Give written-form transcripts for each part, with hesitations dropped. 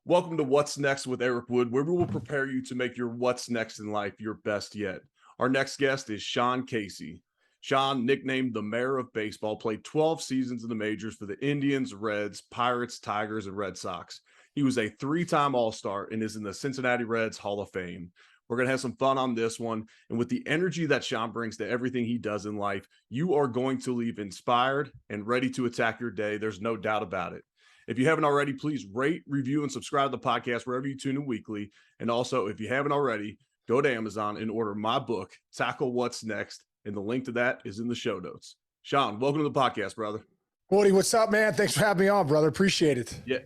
Welcome to What's Next with Eric Wood, where we will prepare you to make your what's next in life your best yet. Our next guest is Sean Casey. Sean, nicknamed the Mayor of Baseball, played 12 seasons in the majors for the Indians, Reds, Pirates, Tigers, and Red Sox. He was a three-time All-Star and is in the Cincinnati Reds Hall of Fame. We're going to have some fun on this one. And with the energy that Sean brings to everything he does in life, you are going to leave inspired and ready to attack your day. There's no doubt about it. If you haven't already, please rate, review, and subscribe to the podcast wherever you tune in weekly. And also, if you haven't already, go to Amazon and order my book, Tackle What's Next. And the link to that is in the show notes. Sean, welcome to the podcast, brother. Woody, what's up, man? Thanks for having me on, brother. Appreciate it. Yeah,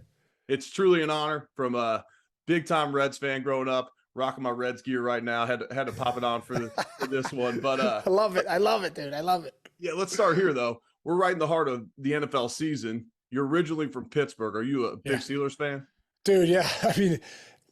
it's truly an honor. From a big-time Reds fan growing up, rocking my Reds gear right now. Had to pop it on for this one. But I love it. I love it, dude. I love it. Yeah, let's start here, though. We're right in the heart of the NFL season. You're originally from Pittsburgh. Are you a big Steelers fan? Dude, yeah. I mean,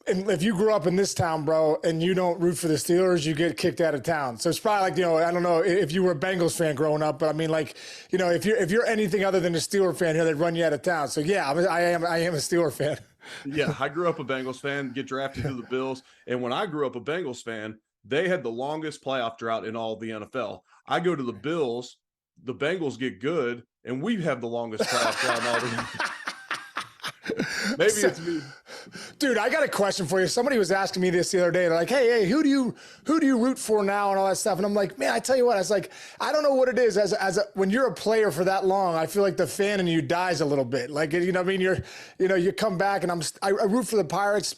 if you grew up in this town, bro, and you don't root for the Steelers, you get kicked out of town. So it's probably like, I don't know if you were a Bengals fan growing up, but I mean, like, if you're anything other than a Steeler fan here, they'd run you out of town. So yeah, I am a Steeler fan. Yeah, I grew up a Bengals fan, get drafted to the Bills. And when I grew up a Bengals fan, they had the longest playoff drought in all of the NFL. I go to the Bills, the Bengals get good, and we have the longest playoff drought in all the Maybe it's me. Dude, I got a question for you. Somebody was asking me this the other day. They're like, hey, who do you root for now and all that stuff? And I'm like, man, I tell you what, I was like, I don't know what it is. When you're a player for that long, I feel like the fan in you dies a little bit. Like, I mean, you come back and I root for the Pirates,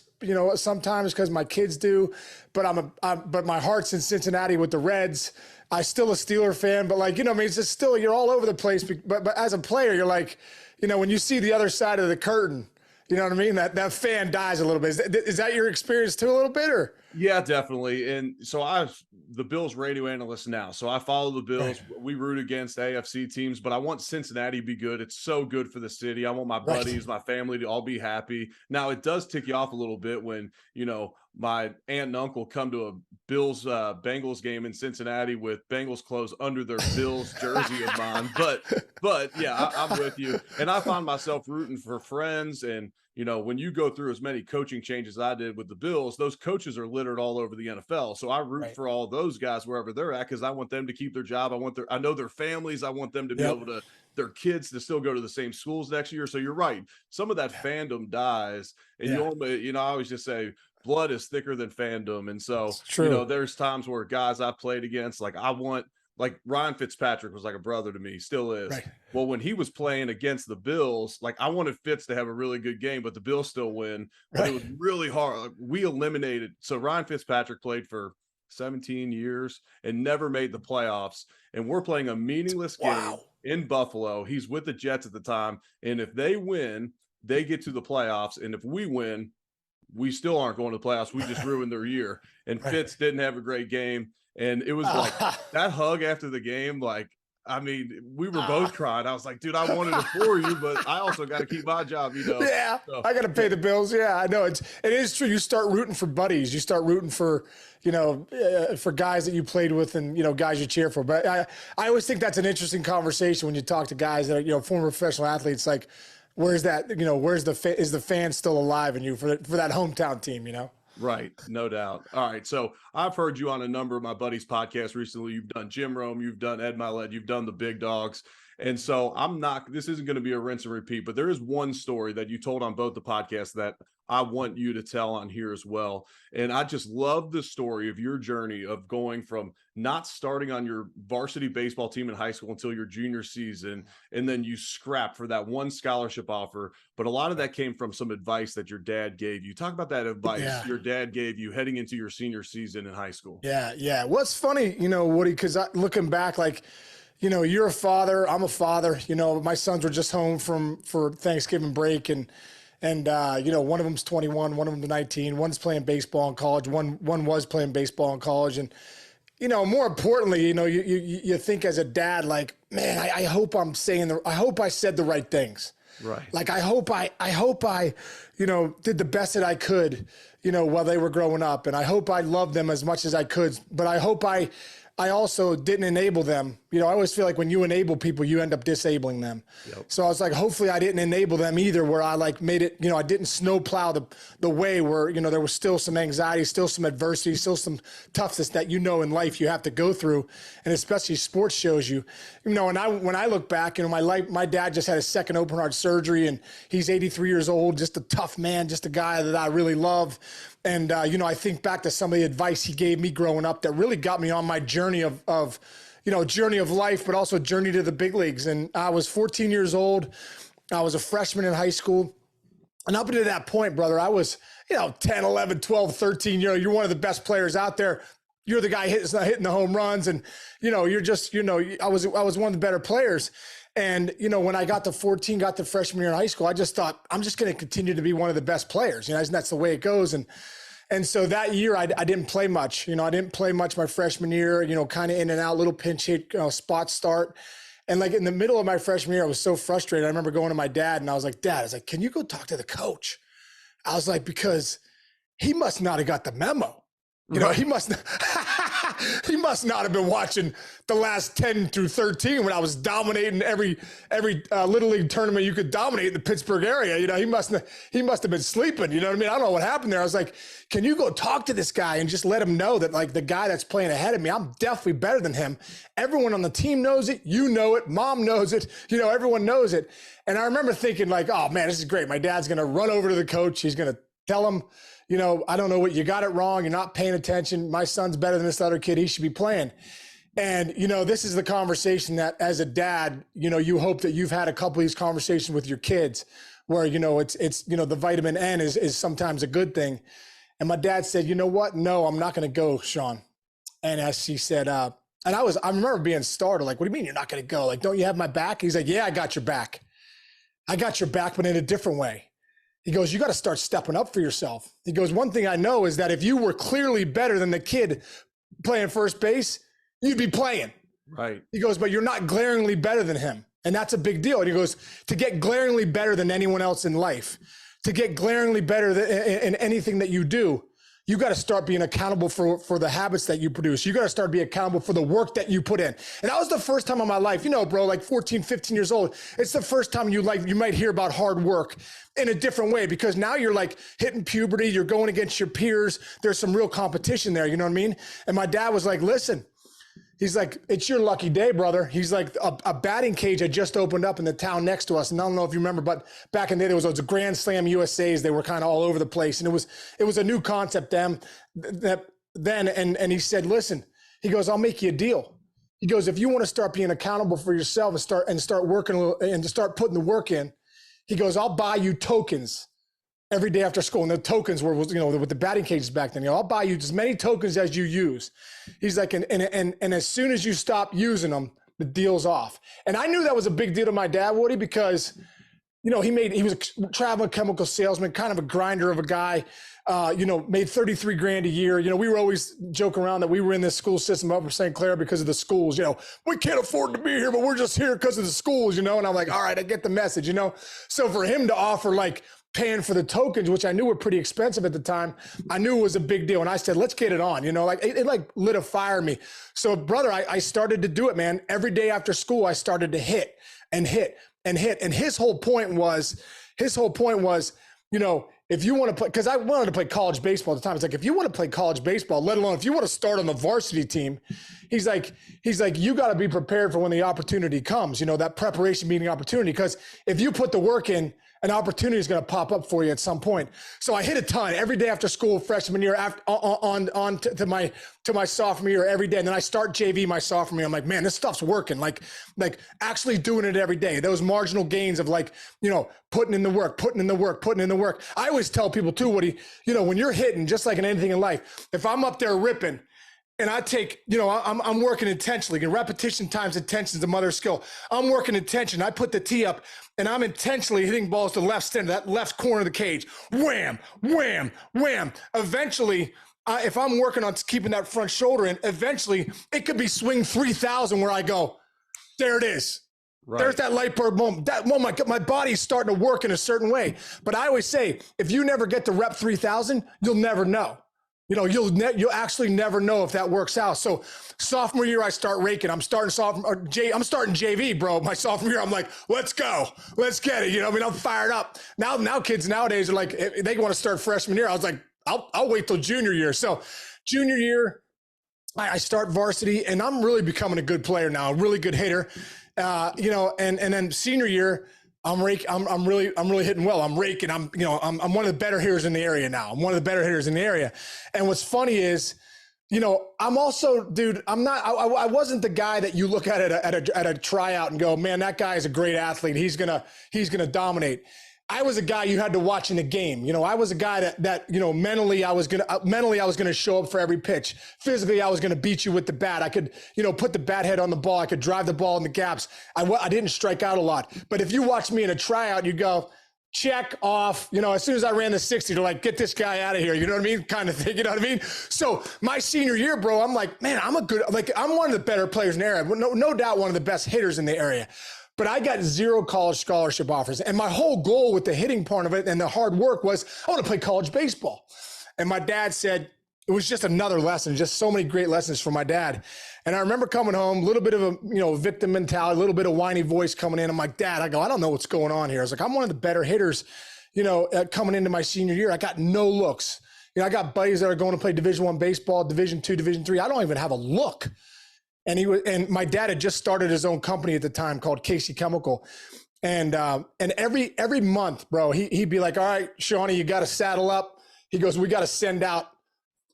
sometimes because my kids do, but but my heart's in Cincinnati with the Reds. I'm still a Steeler fan, but like, I mean, it's just still, you're all over the place. But as a player, you're like, when you see the other side of the curtain, you know what I mean? That fan dies a little bit. Is that your experience too a little bit, or? Yeah, definitely. And so I'm the Bills radio analyst now. So I follow the Bills. Right. We root against AFC teams, but I want Cincinnati to be good. It's so good for the city. I want my buddies, my family to all be happy. Now, it does tick you off a little bit when, my aunt and uncle come to a Bills Bengals game in Cincinnati with Bengals clothes under their Bills jersey of mine. But yeah, I'm with you. And I find myself rooting for friends. And, when you go through as many coaching changes as I did with the Bills, those coaches are littered all over the NFL. So I root for all those guys wherever they're at because I want them to keep their job. I know their families. I want them to be able to, their kids to still go to the same schools next year. So you're right. Some of that fandom dies. And I always just say, blood is thicker than fandom. And so, there's times where guys I played against, like Ryan Fitzpatrick was like a brother to me, still is. Right. Well, when he was playing against the Bills, like I wanted Fitz to have a really good game, but the Bills still win. But it was really hard. Like, we eliminated. So Ryan Fitzpatrick played for 17 years and never made the playoffs. And we're playing a meaningless game in Buffalo. He's with the Jets at the time. And if they win, they get to the playoffs. And if we win, we still aren't going to the playoffs. We just ruined their year. And Fitz didn't have a great game. And it was like that hug after the game. Like, I mean, we were both crying. I was like, dude, I wanted it for you, but I also got to keep my job, Yeah, so, I got to pay the bills. Yeah, I know. It is true. You start rooting for buddies. You start rooting for, for guys that you played with and, guys you cheer for. But I always think that's an interesting conversation when you talk to guys that are, former professional athletes. Like, where's that, is the fan still alive in you for that hometown team, Right. No doubt. All right. So I've heard you on a number of my buddies' podcasts recently. You've done Jim Rome, you've done Ed Milet, you've done the Big Dogs. And so this isn't going to be a rinse and repeat, but there is one story that you told on both the podcasts that I want you to tell on here as well. And I just love the story of your journey of going from not starting on your varsity baseball team in high school until your junior season. And then you scrapped for that one scholarship offer. But a lot of that came from some advice that your dad gave you. Talk about that advice your dad gave you heading into your senior season in high school. Yeah. What's funny, Woody, because looking back, like, you're a father, I'm a father, my sons were just home for Thanksgiving break and one of them's 21, one of them's 19, one's playing baseball in college, one was playing baseball in college. And, more importantly, you think as a dad, like, man, I hope I hope I said the right things. Right. Like, I hope I did the best that I could, while they were growing up. And I hope I loved them as much as I could, but I hope I I also didn't enable them. You know, I always feel like when you enable people, you end up disabling them. Yep. So I was like, hopefully I didn't enable them either, where I like made it, you know, I didn't snowplow the way where, you know, there was still some anxiety, still some adversity, still some toughness that, you know, in life you have to go through. And especially sports shows you, you know, and when I look back, you know, my dad just had his second open heart surgery and he's 83 years old, just a tough man, just a guy that I really love. And, you know, I think back to some of the advice he gave me growing up that really got me on my journey of you know, journey of life, but also journey to the big leagues. And I was 14 years old. I was a freshman in high school. And up to that point, brother, I was, you know, 10, 11, 12, 13, you know, you're one of the best players out there. You're the guy hitting the home runs. And, you know, you're just, you know, I was one of the better players. And, you know, when I got to 14, got to freshman year in high school, I just thought, I'm just going to continue to be one of the best players. You know, and that's the way it goes. And so that year I didn't play much. You know, I didn't play much my freshman year, you know, kind of in and out, little pinch hit, you know, spot start. And like in the middle of my freshman year, I was so frustrated. I remember going to my dad and I was like, Dad, I was like, can you go talk to the coach? I was like, because he must not have got the memo. You know, he must not have been watching the last 10 through 13 when I was dominating every little league tournament you could dominate in the Pittsburgh area. You know, he must have been sleeping. You know what I mean? I don't know what happened there. I was like, can you go talk to this guy and just let him know that, like, the guy that's playing ahead of me, I'm definitely better than him. Everyone on the team knows it. You know it. Mom knows it. You know, everyone knows it. And I remember thinking, like, oh man, this is great. My dad's going to run over to the coach. He's going to tell him, you know, I don't know what, you got it wrong. You're not paying attention. My son's better than this other kid. He should be playing. And, you know, this is the conversation that as a dad, you know, you hope that you've had a couple of these conversations with your kids where, you know, it's, you know, the vitamin N is sometimes a good thing. And my dad said, you know what? No, I'm not going to go, Sean. And as he said, and I remember being startled. Like, what do you mean you're not going to go? Like, don't you have my back? He's like, yeah, I got your back. I got your back, but in a different way. He goes, you got to start stepping up for yourself. He goes, one thing I know is that if you were clearly better than the kid playing first base, you'd be playing. Right. He goes, but you're not glaringly better than him. And that's a big deal. And he goes, to get glaringly better than anyone else in life, to get glaringly better in anything that you do, you got to start being accountable for the habits that you produce. You got to start being accountable for the work that you put in. And that was the first time in my life, you know, bro, like 14, 15 years old. It's the first time you might hear about hard work in a different way, because now you're like hitting puberty. You're going against your peers. There's some real competition there. You know what I mean? And my dad was like, listen, he's like, it's your lucky day, brother. He's like, a batting cage had just opened up in the town next to us. And I don't know if you remember, but back in the day, there was those Grand Slam USAs. They were kind of all over the place. And it was a new concept then. And he said, listen, he goes, I'll make you a deal. He goes, if you want to start being accountable for yourself and start working a little, and to start putting the work in, he goes, I'll buy you tokens every day after school. And the tokens were, you know, with the batting cages back then, you know, I'll buy you as many tokens as you use. He's like, and as soon as you stop using them, the deal's off. And I knew that was a big deal to my dad, Woody, because, you know, he was a traveling chemical salesman, kind of a grinder of a guy, you know, made 33 grand a year. You know, we were always joking around that we were in this school system up in St. Clair because of the schools. You know, we can't afford to be here, but we're just here because of the schools, you know? And I'm like, all right, I get the message, you know? So for him to offer like paying for the tokens, which I knew were pretty expensive at the time, I knew it was a big deal. And I said, let's get it on, you know, like it like lit a fire in me. So brother, I started to do it, man. Every day after school, I started to hit and hit and hit. And his whole point was, you know, if you want to play, because I wanted to play college baseball at the time. It's like, if you want to play college baseball, let alone if you want to start on the varsity team, he's like, you got to be prepared for when the opportunity comes, you know, that preparation meeting opportunity. Because if you put the work in, an opportunity is going to pop up for you at some point. So I hit a ton every day after school, freshman year, to my sophomore year every day. And then I start JV my sophomore year. I'm like, man, this stuff's working. Like actually doing it every day. Those marginal gains of like, you know, putting in the work. I always tell people too, Woody, you know, when you're hitting, just like in anything in life, if I'm up there ripping, and I take, you know, I'm working intentionally, and repetition times attention is the mother of skill. I'm working intention. I put the tee up and I'm intentionally hitting balls to the left center, that left corner of the cage. Wham, wham, wham. Eventually, if I'm working on keeping that front shoulder in, eventually it could be swing 3,000 where I go, there it is. Right. There's that light bulb moment. That moment, my body's starting to work in a certain way. But I always say, if you never get to rep 3,000, you'll never know. you'll actually never know if that works out. So sophomore year, I start raking. I'm starting JV, bro. My sophomore year, I'm like, let's go. Let's get it. I'm fired up. Now kids nowadays are like, they want to start freshman year. I was like, I'll wait till junior year. So junior year, I start varsity, and I'm really becoming a good player now, a really good hitter. And then senior year, I'm really hitting well. I'm raking. I'm one of the better hitters in the area now. And what's funny is, I'm also, dude, I wasn't the guy that you look at a tryout and go, man, that guy is a great athlete. He's going to dominate. I was a guy you had to watch in the game. I was a guy that mentally I was going to show up for every pitch. Physically, I was going to beat you with the bat. I could, put the bat head on the ball. I could drive the ball in the gaps. I didn't strike out a lot. But if you watch me in a tryout, you go, check off. As soon as I ran the 60, they're like, get this guy out of here. You know what I mean? Kind of thing. You know what I mean? So my senior year, bro, I'm like, man, I'm one of the better players in the area. No doubt one of the best hitters in the area. But I got 0 college scholarship offers. And my whole goal with the hitting part of it and the hard work was, I want to play college baseball. And my dad said, it was just another lesson, just so many great lessons from my dad. And I remember coming home, a little bit of a, victim mentality, a little bit of whiny voice coming in. I'm like, Dad, I don't know what's going on here. I was like, I'm one of the better hitters, coming into my senior year. I got no looks. I got buddies that are going to play Division I baseball, Division II, Division III. I don't even have a look. And my dad had just started his own company at the time called Casey Chemical. And every month, bro, he'd be like, all right, Shawnee, you got to saddle up. He goes, we got to send out,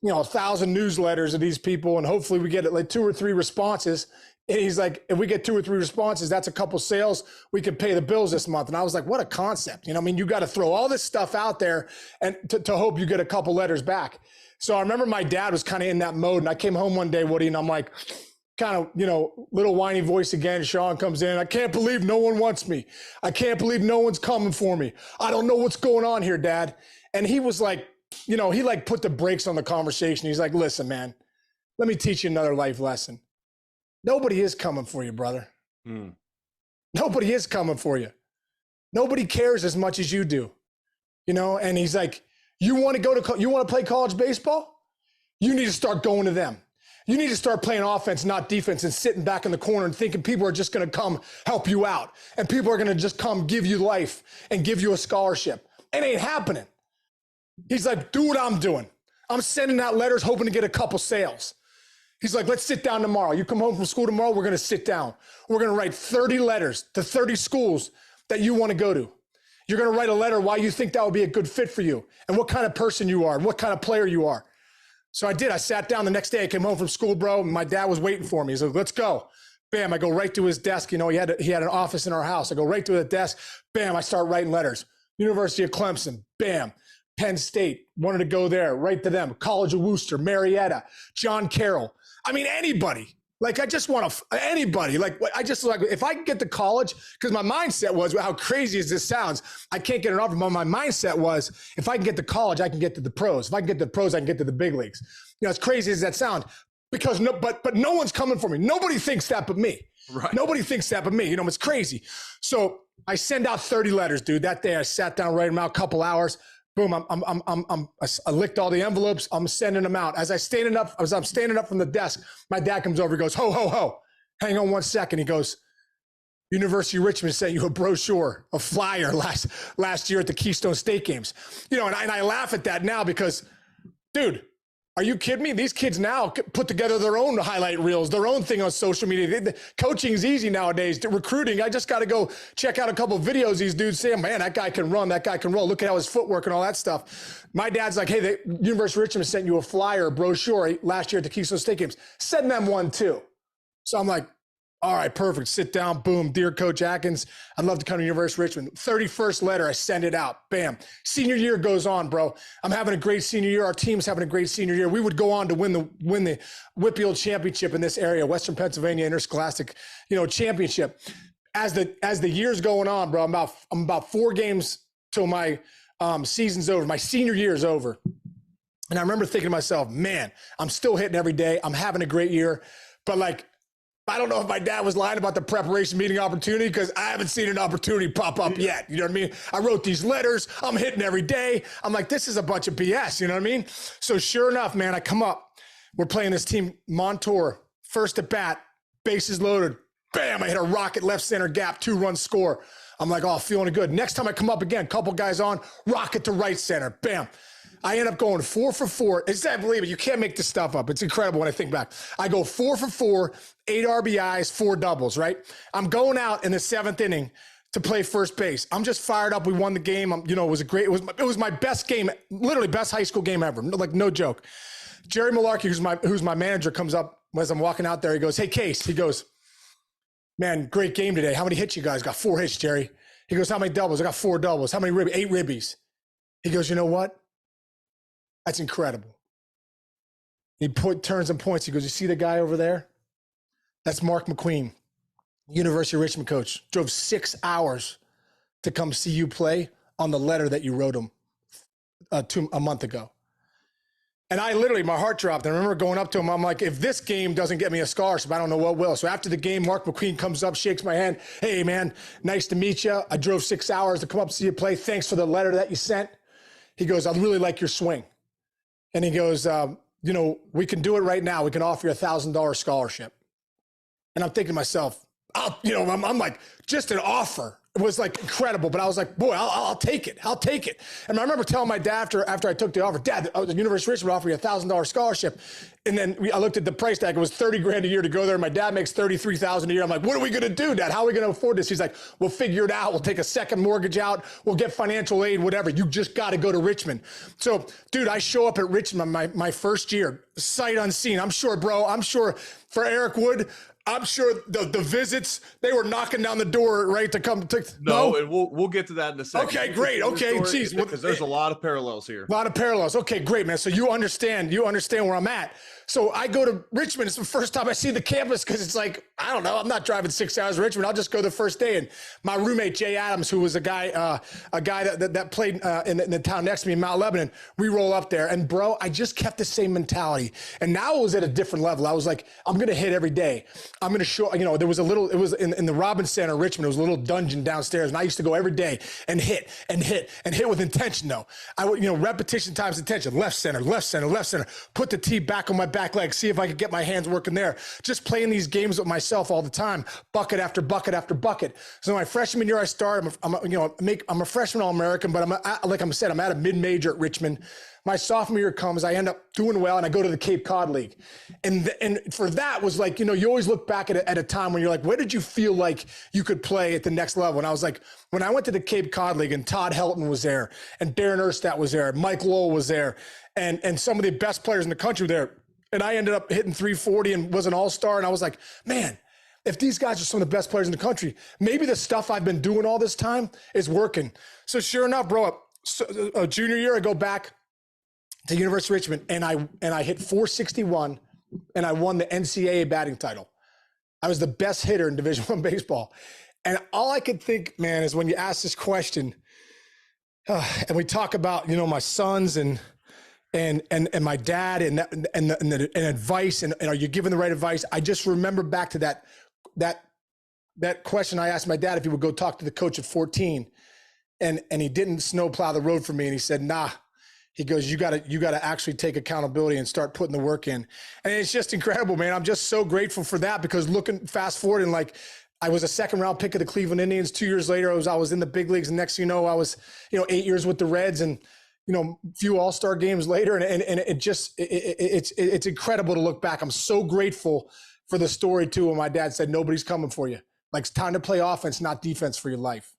1,000 newsletters of these people. And hopefully we get like 2 or 3 responses. And he's like, if we get 2 or 3 responses, that's a couple sales. We could pay the bills this month. And I was like, what a concept. You got to throw all this stuff out there and to hope you get a couple letters back. So I remember my dad was kind of in that mode. And I came home one day, Woody, and I'm like, kind of, little whiny voice again. Sean comes in. I can't believe no one wants me. I can't believe no one's coming for me. I don't know what's going on here, Dad. And he was like, he like put the brakes on the conversation. He's like, listen, man, let me teach you another life lesson. Nobody is coming for you, brother. Nobody is coming for you. Nobody cares as much as you do, and he's like, you want to play college baseball? You need to start going to them. You need to start playing offense, not defense, and sitting back in the corner and thinking people are just going to come help you out. And people are going to just come give you life and give you a scholarship. It ain't happening. He's like, do what I'm doing. I'm sending out letters hoping to get a couple sales. He's like, let's sit down tomorrow. You come home from school tomorrow, we're going to sit down. We're going to write 30 letters to 30 schools that you want to go to. You're going to write a letter why you think that would be a good fit for you and what kind of person you are and what kind of player you are. So I did. I sat down the next day. I came home from school, bro. And my dad was waiting for me. He's like, let's go. Bam. I go right to his desk. He had an office in our house. I go right to the desk. Bam. I start writing letters. University of Clemson. Bam. Penn State. Wanted to go there. Right to them. College of Worcester. Marietta. John Carroll. I mean, anybody. Like, I just want anybody. If I can get to college, because my mindset was, how crazy as this sounds, I can't get an offer. But my mindset was, if I can get to college, I can get to the pros. If I can get to the pros, I can get to the big leagues. As crazy as that sounds, because but no one's coming for me. Nobody thinks that but me. Right. Nobody thinks that but me. It's crazy. So I send out 30 letters, dude. That day I sat down, writing them out, a couple hours. Boom, I licked all the envelopes. I'm sending them out. As I'm standing up from the desk, my dad comes over. He goes, ho, ho, ho. Hang on one second. He goes, University of Richmond sent you a brochure, a flyer last year at the Keystone State Games. And I laugh at that now because, dude, are you kidding me? These kids now put together their own highlight reels, their own thing on social media. Coaching is easy nowadays. Recruiting, I just got to go check out a couple of videos. These dudes say, man, that guy can run, that guy can roll. Look at how his footwork and all that stuff. My dad's like, hey, the University of Richmond sent you a flyer, a brochure last year at the Keystone State Games. Send them one too. So I'm like, all right, perfect. Sit down. Boom. Dear Coach Atkins, I'd love to come to University of Richmond. 31st letter, I send it out. Bam. Senior year goes on, bro. I'm having a great senior year. Our team's having a great senior year. We would go on to win the Whitfield Championship in this area, Western Pennsylvania Interscholastic, championship. As the year's going on, bro, I'm about 4 games till my season's over. My senior year is over. And I remember thinking to myself, man, I'm still hitting every day. I'm having a great year. But I don't know if my dad was lying about the preparation meeting opportunity because I haven't seen an opportunity pop up yet. You know what I mean? I wrote these letters. I'm hitting every day. I'm like, this is a bunch of BS. You know what I mean? So sure enough, man, I come up. We're playing this team, Montour, first at bat, bases loaded. Bam, I hit a rocket left center gap, 2-run score. I'm like, oh, feeling good. Next time I come up again, couple guys on, rocket to right center. Bam. I end up going 4 for 4. It's I believe it. You can't make this stuff up. It's incredible when I think back. I go 4 for 4, 8 RBIs, 4 doubles, right? I'm going out in the 7th inning to play first base. I'm just fired up. We won the game. It was it was my best game, literally best high school game ever. Like, no joke. Jerry Malarkey, who's my manager, comes up as I'm walking out there. He goes, hey, Case. He goes, man, great game today. How many hits you guys? Got 4 hits, Jerry. He goes, how many doubles? I got 4 doubles. How many ribbies? 8 ribbies. He goes, you know what? That's incredible. He turns and points. He goes, you see the guy over there? That's Mark McQueen, University of Richmond coach. Drove 6 hours to come see you play on the letter that you wrote him a month ago. And I literally, my heart dropped. I remember going up to him. I'm like, if this game doesn't get me a scholarship, I don't know what will. So after the game, Mark McQueen comes up, shakes my hand. Hey, man, nice to meet you. I drove 6 hours to come up to see you play. Thanks for the letter that you sent. He goes, I really like your swing. And he goes, we can do it right now. We can offer you $1,000 scholarship. And I'm thinking to myself, I'm like, just an offer. It was like incredible, but I was like, boy, I'll take it. I'll take it. And I remember telling my dad after I took the offer, Dad, the University of Richmond offered you $1,000 scholarship. And then I looked at the price tag. It was $30,000 a year to go there. My dad makes $33,000 a year. I'm like, what are we going to do, Dad? How are we going to afford this? He's like, we'll figure it out. We'll take a second mortgage out. We'll get financial aid, whatever. You just got to go to Richmond. So, dude, I show up at Richmond my first year, sight unseen. I'm sure for Eric Wood, I'm sure the visits, they were knocking down the door, right, to come to. No, and we'll get to that in a second. Okay, great. Okay, geez. Because there's a lot of parallels here. A lot of parallels. Okay, great, man. So you understand where I'm at. So I go to Richmond. It's the first time I see the campus because it's like, I don't know, I'm not driving 6 hours to Richmond. I'll just go the first day. And my roommate, Jay Adams, who was a guy that played in the town next to me in Mount Lebanon, we roll up there. And, bro, I just kept the same mentality. And now it was at a different level. I was like, I'm going to hit every day. I'm going to show, there was it was in the Robbins Center, Richmond. It was a little dungeon downstairs. And I used to go every day and hit with intention, though. I would, repetition times intention. Left center, left center, left center. Put the tee back on my back leg, see if I could get my hands working there. Just playing these games with myself all the time, bucket after bucket after bucket. So my freshman year, I started. I'm a freshman All-American, but like I said, I'm at a mid-major at Richmond. My sophomore year comes, I end up doing well, and I go to the Cape Cod League. And for that was like, you always look back at a time when you're like, where did you feel like you could play at the next level? And I was like, when I went to the Cape Cod League, and Todd Helton was there, and Darren Erstadt was there, Mike Lowell was there, and some of the best players in the country were there. And I ended up hitting 340 and was an all-star. And I was like, man, if these guys are some of the best players in the country, maybe the stuff I've been doing all this time is working. So sure enough, bro, junior year, I go back to University of Richmond, and I hit 461, and I won the NCAA batting title. I was the best hitter in Division I baseball. And all I could think, man, is when you ask this question, and we talk about, my sons and my dad and advice, and are you giving the right advice? I just remember back to that question I asked my dad if he would go talk to the coach at 14, and he didn't snowplow the road for me, and he said, nah. He goes, you gotta actually take accountability and start putting the work in. And it's just incredible, man. I'm just so grateful for that, because looking fast forward, and like, I was a second round pick of the Cleveland Indians. 2 years later, I was in the big leagues. And next thing you know, I was, 8 years with the Reds, and few all-star games later. And it's incredible to look back. I'm so grateful for the story too. When my dad said, nobody's coming for you. Like, it's time to play offense, not defense for your life.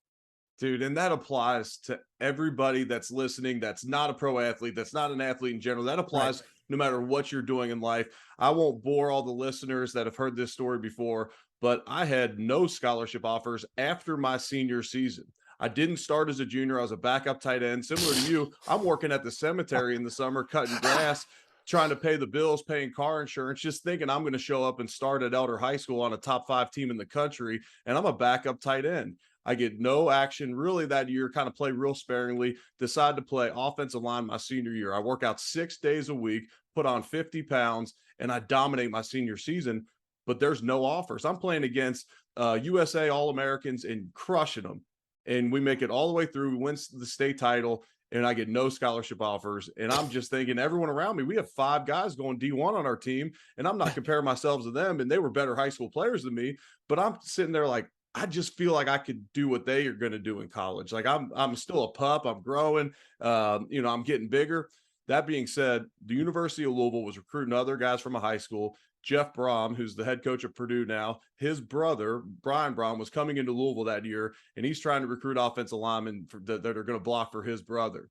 Dude, and that applies to everybody that's listening, that's not a pro athlete, that's not an athlete in general. That applies no matter what you're doing in life. I won't bore all the listeners that have heard this story before, but I had no scholarship offers after my senior season. I didn't start as a junior. I was a backup tight end. Similar to you, I'm working at the cemetery in the summer, cutting grass, trying to pay the bills, paying car insurance, just thinking I'm going to show up and start at Elder High School on a top 5 team in the country, and I'm a backup tight end. I get no action really that year, kind of play real sparingly, decide to play offensive line my senior year. I work out 6 days a week, put on 50 pounds, and I dominate my senior season. but there's no offers. I'm playing against USA All-Americans and crushing them. And we make it all the way through. We win the state title, and I get no scholarship offers. And I'm just thinking, everyone around me, we have 5 guys going D1 on our team, and I'm not comparing myself to them, and they were better high school players than me. But I'm sitting there like, I just feel like I could do what they are going to do in college. Like I'm still a pup. I'm growing. I'm getting bigger. That being said, the University of Louisville was recruiting other guys from a high school. Jeff Brom, who's the head coach of Purdue now, his brother, Brian Brom, was coming into Louisville that year, and he's trying to recruit offensive linemen that are going to block for his brother.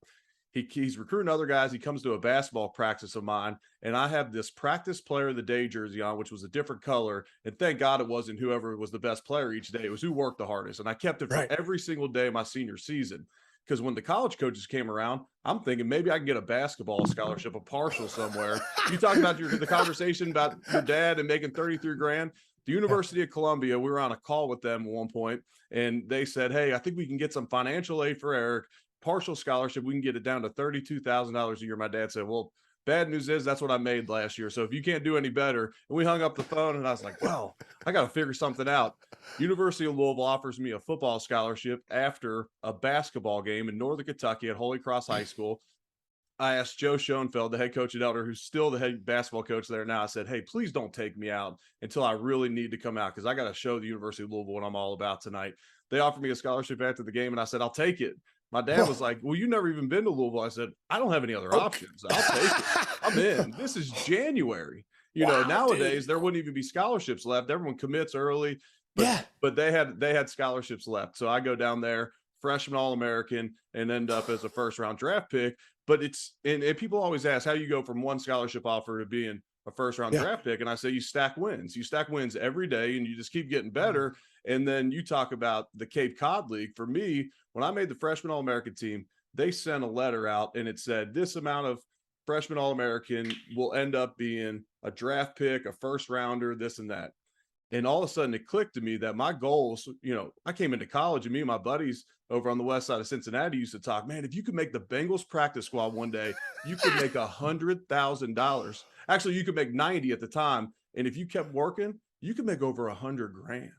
He's recruiting other guys. He comes to a basketball practice of mine, and I have this practice player of the day jersey on, which was a different color. And thank God it wasn't whoever was the best player each day. It was who worked the hardest. And I kept it for every single day of my senior season. Because when the college coaches came around, I'm thinking maybe I can get a basketball scholarship, a partial somewhere. You talk about the conversation about your dad and making 33 grand. The University of Columbia, we were on a call with them at one point, and they said, hey, I think we can get some financial aid for Eric. Partial scholarship, we can get it down to $32,000 a year. My dad said, well, bad news is that's what I made last year. So if you can't do any better. And we hung up the phone, and I was like, well, I got to figure something out. University of Louisville offers me a football scholarship after a basketball game in Northern Kentucky at Holy Cross High School. I asked Joe Schoenfeld, the head coach at Elder, who's still the head basketball coach there now. I said, hey, please don't take me out until I really need to come out, because I got to show the University of Louisville what I'm all about tonight. They offered me a scholarship after the game, and I said, I'll take it. My dad was like, well, you never even been to Louisville. I said, I don't have any other options. I'll take it. I'm in. This is January. Nowadays, there wouldn't even be scholarships left. Everyone commits early. But they had scholarships left. So I go down there, freshman All-American, and end up as a first-round draft pick. But and people always ask how you go from one scholarship offer to being a first-round draft pick. And I say you stack wins. You stack wins every day, and you just keep getting better. And then you talk about the Cape Cod League. For me, when I made the freshman All-American team, they sent a letter out, and it said this amount of freshman All-American will end up being a draft pick, a first-rounder, this and that. And all of a sudden it clicked to me that my goals, I came into college, and me and my buddies over on the west side of Cincinnati used to talk, man, if you could make the Bengals practice squad one day, you could make $100,000. Actually, you could make 90 at the time. And if you kept working, you could make over $100,000.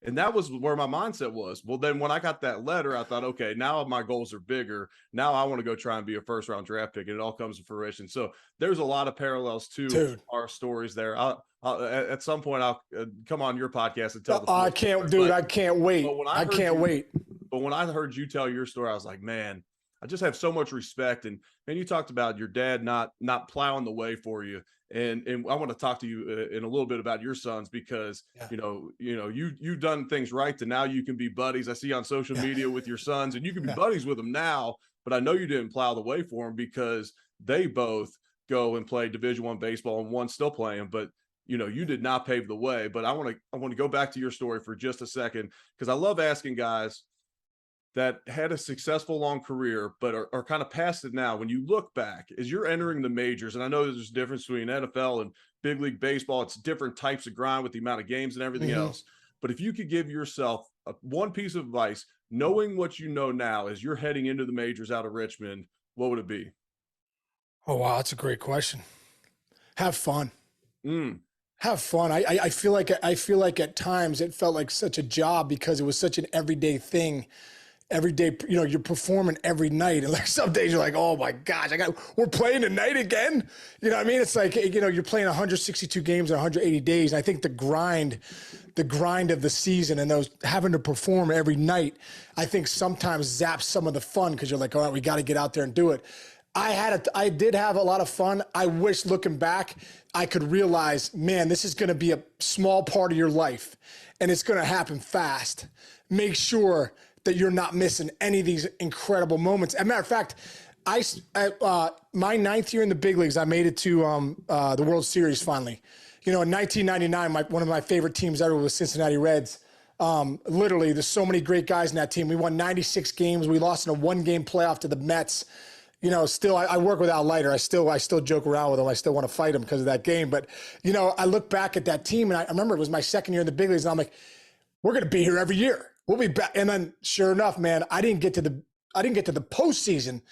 And that was where my mindset was. Well, then when I got that letter, I thought, okay, now my goals are bigger. Now I want to go try and be a first-round draft pick, and it all comes to fruition. So there's a lot of parallels to our stories there. At some point, I'll come on your podcast and tell the I can't, dude. I can't wait. I can't wait. But when I heard you tell your story, I was like, man, I just have so much respect. And you talked about your dad not plowing the way for you. And I want to talk to you in a little bit about your sons, because you've done things right to now you can be buddies. I see you on social media with your sons, and you can be buddies with them now. But I know you didn't plow the way for them, because they both go and play Division I baseball, and one's still playing. But you did not pave the way. But I want to go back to your story for just a second, because I love asking guys that had a successful long career, but are kind of past it now. When you look back, as you're entering the majors, and I know there's a difference between NFL and big league baseball, it's different types of grind with the amount of games and everything else. But if you could give yourself one piece of advice, knowing what you know now as you're heading into the majors out of Richmond, what would it be? Oh, wow. That's a great question. Have fun. Have fun. I feel like at times it felt like such a job, because it was such an everyday thing. Every day, you're performing every night. And like some days you're like, oh my gosh, we're playing tonight again. You know what I mean? It's like, you're playing 162 games in 180 days. And I think the grind of the season and those having to perform every night, I think sometimes zaps some of the fun, because you're like, all right, we got to get out there and do it. I did have a lot of fun. I wish, looking back, I could realize, man, this is going to be a small part of your life, and it's going to happen fast. Make sure that you're not missing any of these incredible moments. As a matter of fact, my 9th year in the big leagues, I made it to the World Series finally. In 1999, one of my favorite teams ever was Cincinnati Reds. Literally, there's so many great guys in that team. We won 96 games. We lost in a 1-game playoff to the Mets. Still, I work with Al Leiter. I still joke around with him. I still want to fight him because of that game. But, I look back at that team, and I remember it was my 2nd year in the big leagues, and I'm like, we're going to be here every year. We'll be back. And then sure enough, man, I didn't get to the postseason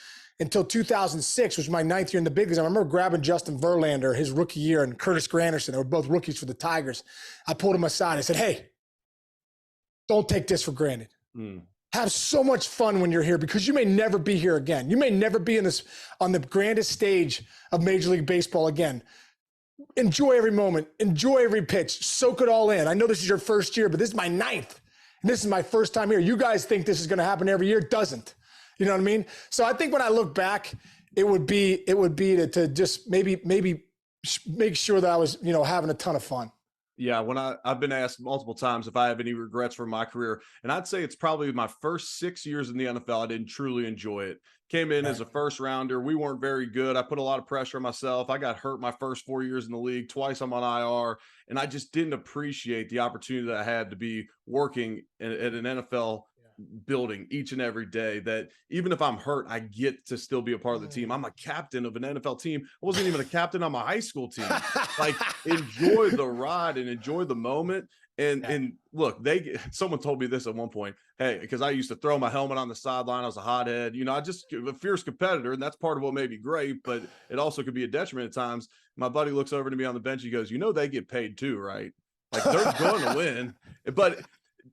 until 2006, which was my 9th year in the big leagues. I remember grabbing Justin Verlander his rookie year and Curtis Granderson. They were both rookies for the Tigers. I pulled him aside. I said, hey, don't take this for granted. Have so much fun when you're here because you may never be here again. You may never be on the grandest stage of Major League Baseball again. Enjoy every moment. Enjoy every pitch. Soak it all in. I know this is your first year, but this is my 9th. And this is my first time here. You guys think this is going to happen every year. It doesn't. You know what I mean? So I think when I look back, it would be to just maybe make sure that I was, having a ton of fun. Yeah, when I've been asked multiple times if I have any regrets from my career, and I'd say it's probably my first 6 years in the NFL. I didn't truly enjoy it. Came in as a first rounder. We weren't very good. I put a lot of pressure on myself. I got hurt my first 4 years in the league. Twice I'm on IR, and I just didn't appreciate the opportunity that I had to be working at an NFL building each and every day, that even if I'm hurt, I get to still be a part of the team. I'm a captain of an NFL team. I wasn't even a captain on my high school team. Like, enjoy the ride and enjoy the moment. And look, someone told me this at one point, hey, because I used to throw my helmet on the sideline. I was a hothead, I just a fierce competitor, and that's part of what made me great, but it also could be a detriment at times. My buddy looks over to me on the bench. He goes, they get paid too, right? Like, they're going to win. But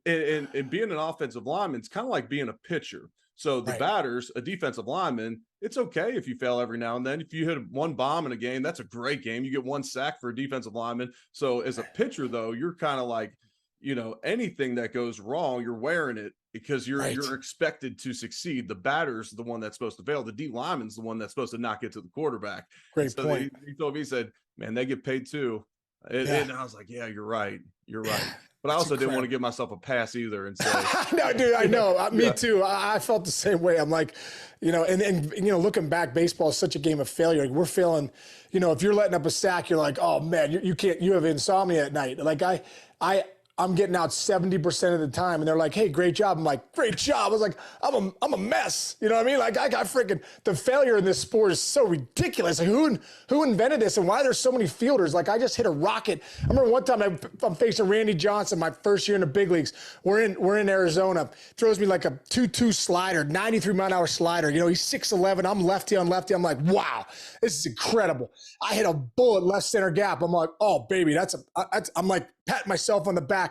and being an offensive lineman, it's kind of like being a pitcher. So the batters, a defensive lineman, it's okay if you fail every now and then. If you hit one bomb in a game, that's a great game. You get one sack for a defensive lineman. So as a pitcher, though, you're kind of like, anything that goes wrong, you're wearing it because you're expected to succeed. The batter's the one that's supposed to fail. The D lineman's the one that's supposed to not get to the quarterback. Great point. He told me, he said, man, they get paid too. And I was like, yeah, you're right. You're right. But I also didn't want to give myself a pass either and say, no, dude, I know. Me too. I felt the same way. I'm like, and looking back, baseball is such a game of failure. Like, we're failing, if you're letting up a sack, you're like, oh man, you have insomnia at night. Like I'm getting out 70% of the time, and they're like, hey, great job. I'm like, great job. I was like, I'm a mess. You know what I mean? Like, I got freaking, the failure in this sport is so ridiculous. Like, who invented this, and why there's so many fielders? Like, I just hit a rocket. I remember one time I'm facing Randy Johnson, my first year in the big leagues. We're in Arizona. Throws me like a 2-2 slider, 93-mile-an-hour slider. He's 6'11". I'm lefty on lefty. I'm like, wow, this is incredible. I hit a bullet left center gap. I'm like, oh, baby, I'm like patting myself on the back.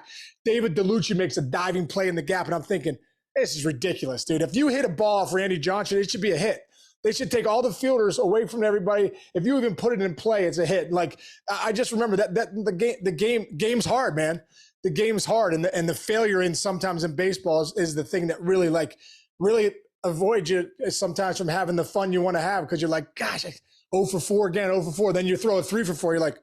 David DeLucci makes a diving play in the gap, and I'm thinking, this is ridiculous, dude. If you hit a ball for Randy Johnson, it should be a hit. They should take all the fielders away from everybody. If you even put it in play, it's a hit. Like, I just remember that the game's hard, man. The game's hard, and the failure sometimes in baseball is the thing that really avoids you sometimes from having the fun you want to have, because you're like, gosh, 0 for 4 again, 0 for 4. Then you throw a 3 for 4. You're like,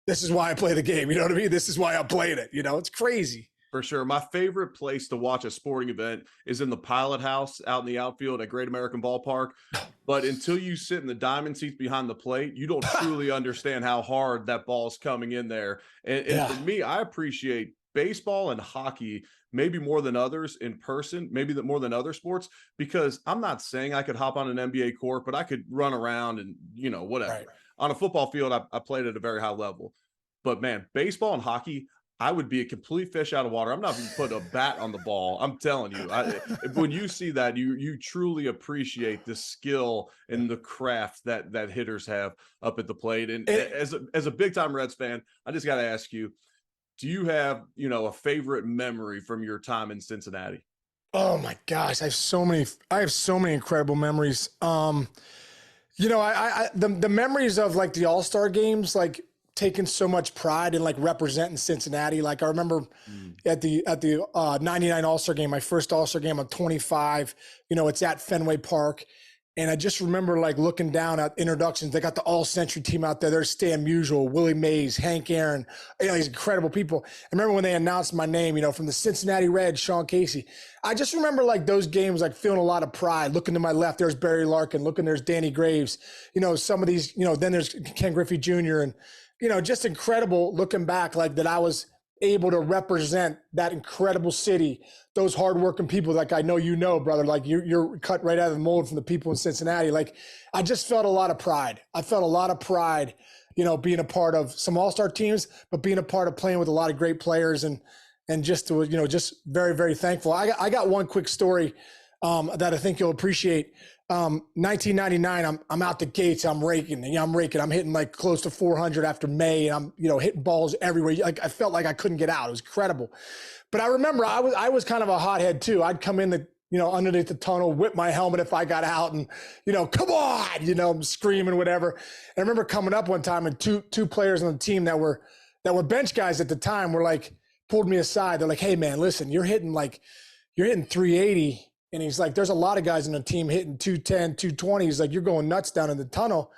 this is why I play the game. You know what I mean? This is why I'm playing it. It's crazy. For sure. My favorite place to watch a sporting event is in the Pilot House out in the outfield at Great American Ballpark. But until you sit in the diamond seats behind the plate, you don't truly understand how hard that ball's coming in there. And for me, I appreciate baseball and hockey maybe more than others in person, maybe more than other sports, because I'm not saying I could hop on an NBA court, but I could run around and, whatever. Right. On a football field, I played at a very high level. But, man, baseball and hockey, I would be a complete fish out of water. I'm not even putting a bat on the ball. I'm telling you. When you see that, you truly appreciate the skill and the craft that hitters have up at the plate. And as a big-time Reds fan, I just got to ask you, do you have, a favorite memory from your time in Cincinnati? Oh, my gosh. I have so many incredible memories. The memories of like the All-Star games, like taking so much pride in like representing Cincinnati. Like, I remember at the 99 All-Star game, my first All-Star game, I'm 25, it's at Fenway Park. And I just remember like looking down at introductions. They got the all-century team out there. There's Stan Musial, Willie Mays, Hank Aaron, these incredible people. I remember when they announced my name, from the Cincinnati Reds, Sean Casey. I just remember like those games, like feeling a lot of pride. Looking to my left, there's Barry Larkin. Looking, there's Danny Graves. Some of these, then there's Ken Griffey Jr. And, just incredible looking back, like that I was able to represent that incredible city, those hardworking people. Like, I know, brother, like you're cut right out of the mold from the people in Cincinnati. Like, I just felt a lot of pride. I felt a lot of pride, being a part of some all-star teams, but being a part of playing with a lot of great players and just to, just very, very thankful. I got one quick story that I think you'll appreciate. 1999, I'm out the gates. I'm raking. I'm hitting like close to 400 after May. And I'm, hitting balls everywhere. Like I felt like I couldn't get out. It was incredible. But I remember I was kind of a hothead too. I'd come in underneath the tunnel, whip my helmet if I got out and, come on, screaming, whatever. And I remember coming up one time and two players on the team that were bench guys at the time were like, pulled me aside. They're like, hey man, listen, you're hitting 380. And he's like, there's a lot of guys in the team hitting 210, 220. He's like, you're going nuts down in the tunnel.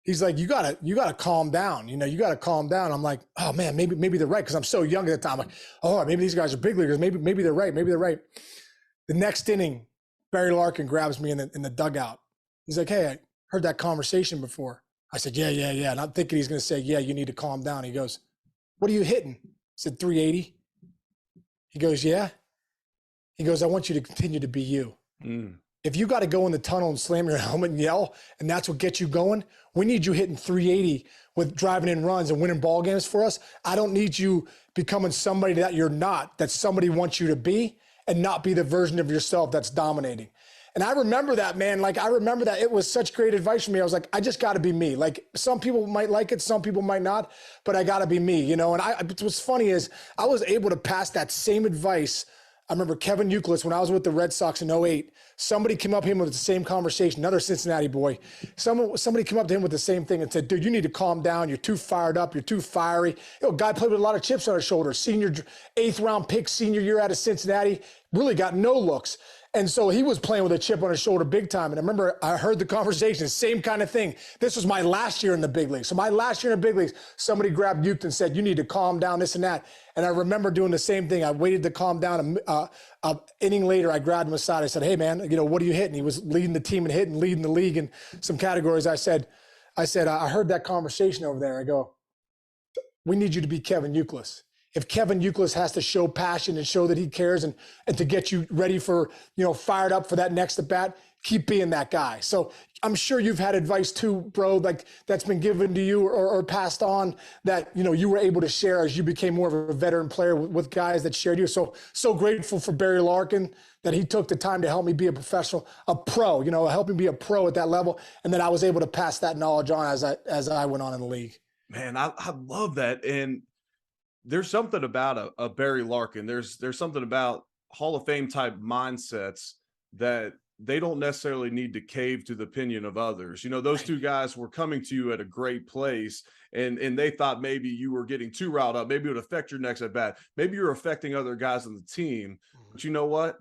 He's like, you gotta calm down. You gotta calm down. I'm like, oh man, maybe they're right. Cause I'm so young at the time. I'm like, oh, maybe these guys are big leaguers. Maybe they're right. Maybe they're right. The next inning, Barry Larkin grabs me in the dugout. He's like, hey, I heard that conversation before. I said, yeah. And I'm thinking he's going to say, yeah, you need to calm down. He goes, what are you hitting? I said, 380. He goes, yeah. He goes, I want you to continue to be you. If you got to go in the tunnel and slam your helmet and yell, and that's what gets you going, we need you hitting 380 with driving in runs and winning ball games for us. I don't need you becoming somebody that you're not, that somebody wants you to be, and not be the version of yourself that's dominating. And I remember that, man. Like, I remember that. It was such great advice for me. I was like, I just got to be me. Like, some people might like it, some people might not, but I got to be me, And what's funny is I was able to pass that same advice. I remember Kevin Youkilis, when I was with the Red Sox in 08, somebody came up to him with the same conversation, another Cincinnati boy. Somebody came up to him with the same thing and said, dude, you need to calm down. You're too fired up. You're too fiery. Guy played with a lot of chips on his shoulders. Senior 8th round pick, senior year out of Cincinnati, really got no looks. And so he was playing with a chip on his shoulder big time. And I remember I heard the conversation, same kind of thing. This was my last year in the big leagues. So my last year in the big leagues, somebody grabbed Uke and said, you need to calm down, this and that. And I remember doing the same thing. I waited to calm down. An inning later, I grabbed him aside. I said, hey man, what are you hitting? He was leading the team in hitting, leading the league in some categories. I said, I heard that conversation over there. I go, we need you to be Kevin Youkilis. If Kevin Youkilis has to show passion and show that he cares and to get you ready for, fired up for that next at bat, keep being that guy. So I'm sure you've had advice too, bro, like that's been given to you or passed on that, you were able to share as you became more of a veteran player with guys that shared you. So grateful for Barry Larkin that he took the time to help me be a professional, a pro, help me be a pro at that level. And then I was able to pass that knowledge on as I went on in the league. Man, I love that. And there's something about a Barry Larkin. There's something about Hall of Fame type mindsets that they don't necessarily need to cave to the opinion of others. Those two guys were coming to you at a great place, and they thought maybe you were getting too riled up. Maybe it would affect your next at bat. Maybe you're affecting other guys on the team. But you know what?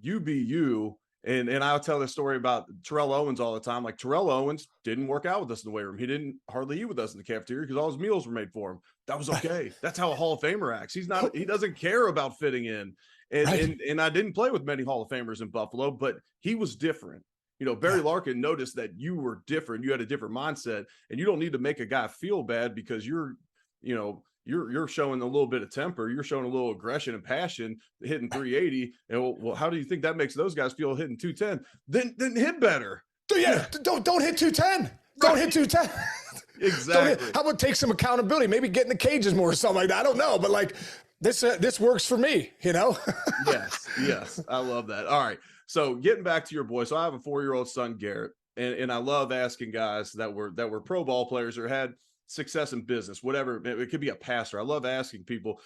You be you. And I'll tell this story about Terrell Owens all the time. Like, Terrell Owens didn't work out with us in the weight room. He didn't hardly eat with us in the cafeteria because all his meals were made for him. That was okay. That's how a Hall of Famer acts. He doesn't care about fitting in. And I didn't play with many Hall of Famers in Buffalo, but he was different. Barry Larkin noticed that you were different. You had a different mindset, and you don't need to make a guy feel bad because you're showing a little bit of temper. You're showing a little aggression and passion, hitting 380. And well, how do you think that makes those guys feel hitting 210? Then hit better. Yeah, don't hit 210. Don't hit 210. Exactly. How about take some accountability? Maybe get in the cages more or something like that. I don't know, but like this works for me, Yes. I love that. All right. So getting back to your boy. So I have a 4-year-old son, Garrett, and I love asking guys that were pro ball players or had success in business, whatever. It could be a pastor. I love asking people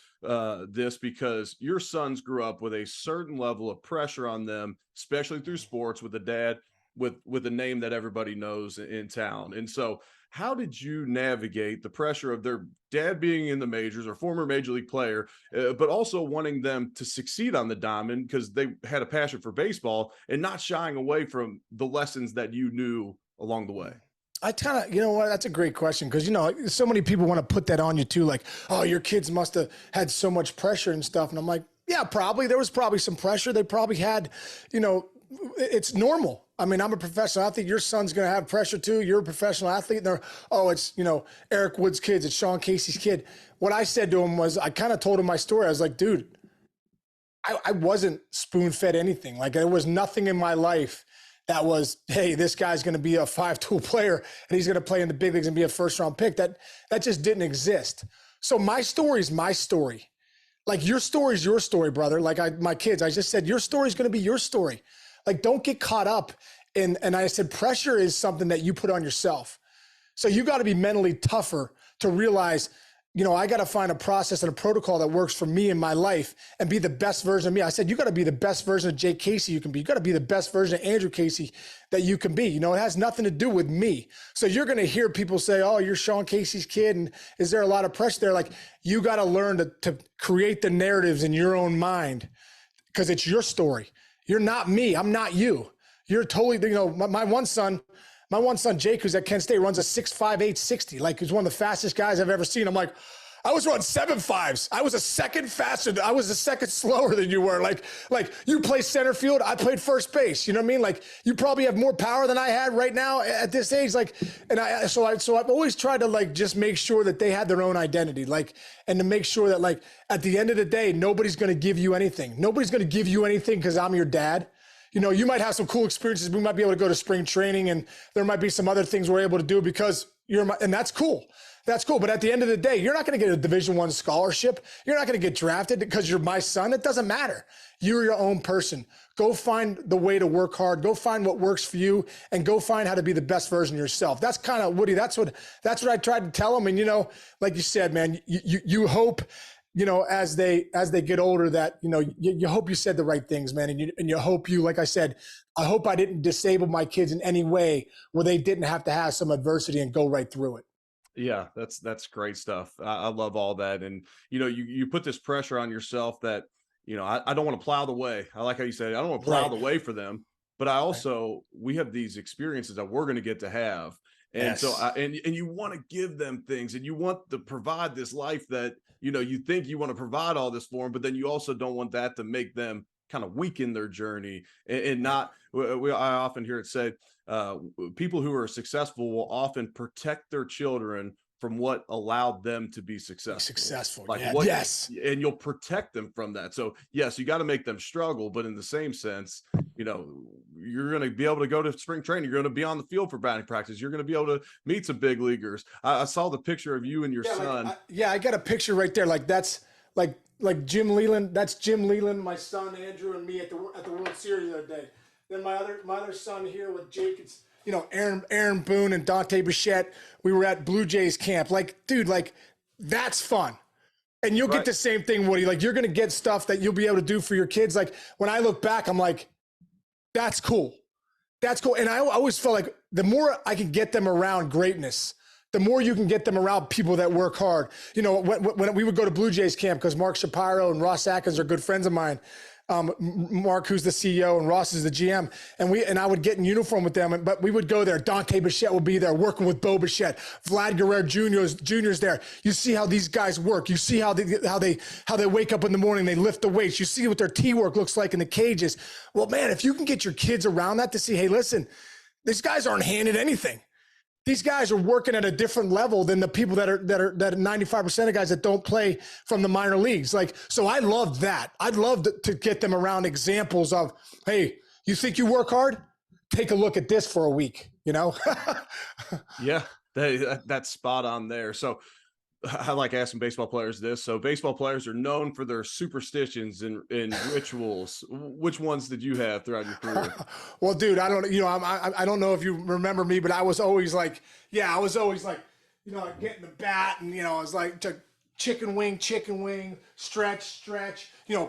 this because your sons grew up with a certain level of pressure on them, especially through sports, with a dad with a name that everybody knows in town. And so how did you navigate the pressure of their dad being in the majors or former major league player, but also wanting them to succeed on the diamond because they had a passion for baseball and not shying away from the lessons that you knew along the way? I kind of, that's a great question because, so many people want to put that on you too. Like, oh, your kids must have had so much pressure and stuff. And I'm like, yeah, probably. There was probably some pressure. They probably had, it's normal. I mean, I'm a professional athlete. Your son's going to have pressure too. You're a professional athlete. And it's, Eric Wood's kids. It's Sean Casey's kid. What I said to him was, I kind of told him my story. I was like, dude, I wasn't spoon-fed anything. Like, there was nothing in my life that was, hey, this guy's going to be a 5-tool player and he's going to play in the big leagues and be a first-round pick. That just didn't exist. So my story is my story. Like, your story is your story, brother. Like my kids, I just said, your story is going to be your story. Like, don't get caught up And I said, pressure is something that you put on yourself. So you got to be mentally tougher to realize, I got to find a process and a protocol that works for me in my life and be the best version of me. I said, you got to be the best version of Jake Casey you can be. You got to be the best version of Andrew Casey that you can be. It has nothing to do with me. So you're going to hear people say, oh, you're Sean Casey's kid. And is there a lot of pressure there? Like, you got to learn to create the narratives in your own mind because it's your story. You're not me. I'm not you. You're totally, my one son, Jake, who's at Kent State, runs a 6'5", 860. Like, he's one of the fastest guys I've ever seen. I'm like, I was running 7.5s. I was a second faster. I was a second slower than you were. Like you play center field. I played first base. You know what I mean? Like, you probably have more power than I had right now at this age. Like, so I've always tried to just make sure that they had their own identity. And to make sure that at the end of the day, nobody's going to give you anything. Nobody's going to give you anything because I'm your dad. You might have some cool experiences. We might be able to go to spring training, and there might be some other things we're able to do because and that's cool. That's cool. But at the end of the day, you're not going to get a Division I scholarship. You're not going to get drafted because you're my son. It doesn't matter. You're your own person. Go find the way to work hard. Go find what works for you, and go find how to be the best version of yourself. That's kind of Woody. That's what I tried to tell them. And, like you said, man, you hope, as they get older that, you hope you said the right things, man. And you hope like I said, I hope I didn't disable my kids in any way where they didn't have to have some adversity and go right through it. Yeah, that's great stuff. I love all that. And, you put this pressure on yourself that, I don't want to plow the way. I like how you said, I don't want to plow the way for them, but I also, we have these experiences that we're going to get to have. And yes. So, and you want to give them things, and you want to provide this life that, you think you want to provide all this for them, but then you also don't want that to make them kind of weaken their journey and not, I often hear it said, people who are successful will often protect their children from what allowed them to be successful. Yes. And you'll protect them from that. So yes, you got to make them struggle, but in the same sense, you're going to be able to go to spring training. You're going to be on the field for batting practice. You're going to be able to meet some big leaguers. I saw the picture of you and your son. I got a picture right there. That's like Jim Leland. That's Jim Leland, my son Andrew, and me at the World Series the other day. Then my other son here with Jake, it's, Aaron Boone and Dante Bichette. We were at Blue Jays camp. Dude, that's fun. And you'll get the same thing, Woody. You're going to get stuff that you'll be able to do for your kids. When I look back, I'm like, that's cool. That's cool. And I always felt like the more I can get them around greatness, the more you can get them around people that work hard. When we would go to Blue Jays camp, because Mark Shapiro and Ross Atkins are good friends of mine. Mark, who's the CEO, and Ross is the GM, and I would get in uniform with them, but we would go there. Dante Bichette will be there working with Bo Bichette. Vlad Guerrero Jr.'s there. You see how these guys work. You see how they wake up in the morning, they lift the weights. You see what their teamwork looks like in the cages. Well, man, if you can get your kids around that to see, hey, listen, these guys aren't handed anything. These guys are working at a different level than the people that are 95% of guys that don't play from the minor leagues. So I loved that. I'd love to get them around examples of, hey, you think you work hard? Take a look at this for a week, Yeah, that's spot on there. So I like asking baseball players this. So baseball players are known for their superstitions and rituals. Which ones did you have throughout your career? Well, dude, I don't know if you remember me, but I was always getting the bat, and I was chicken wing, stretch,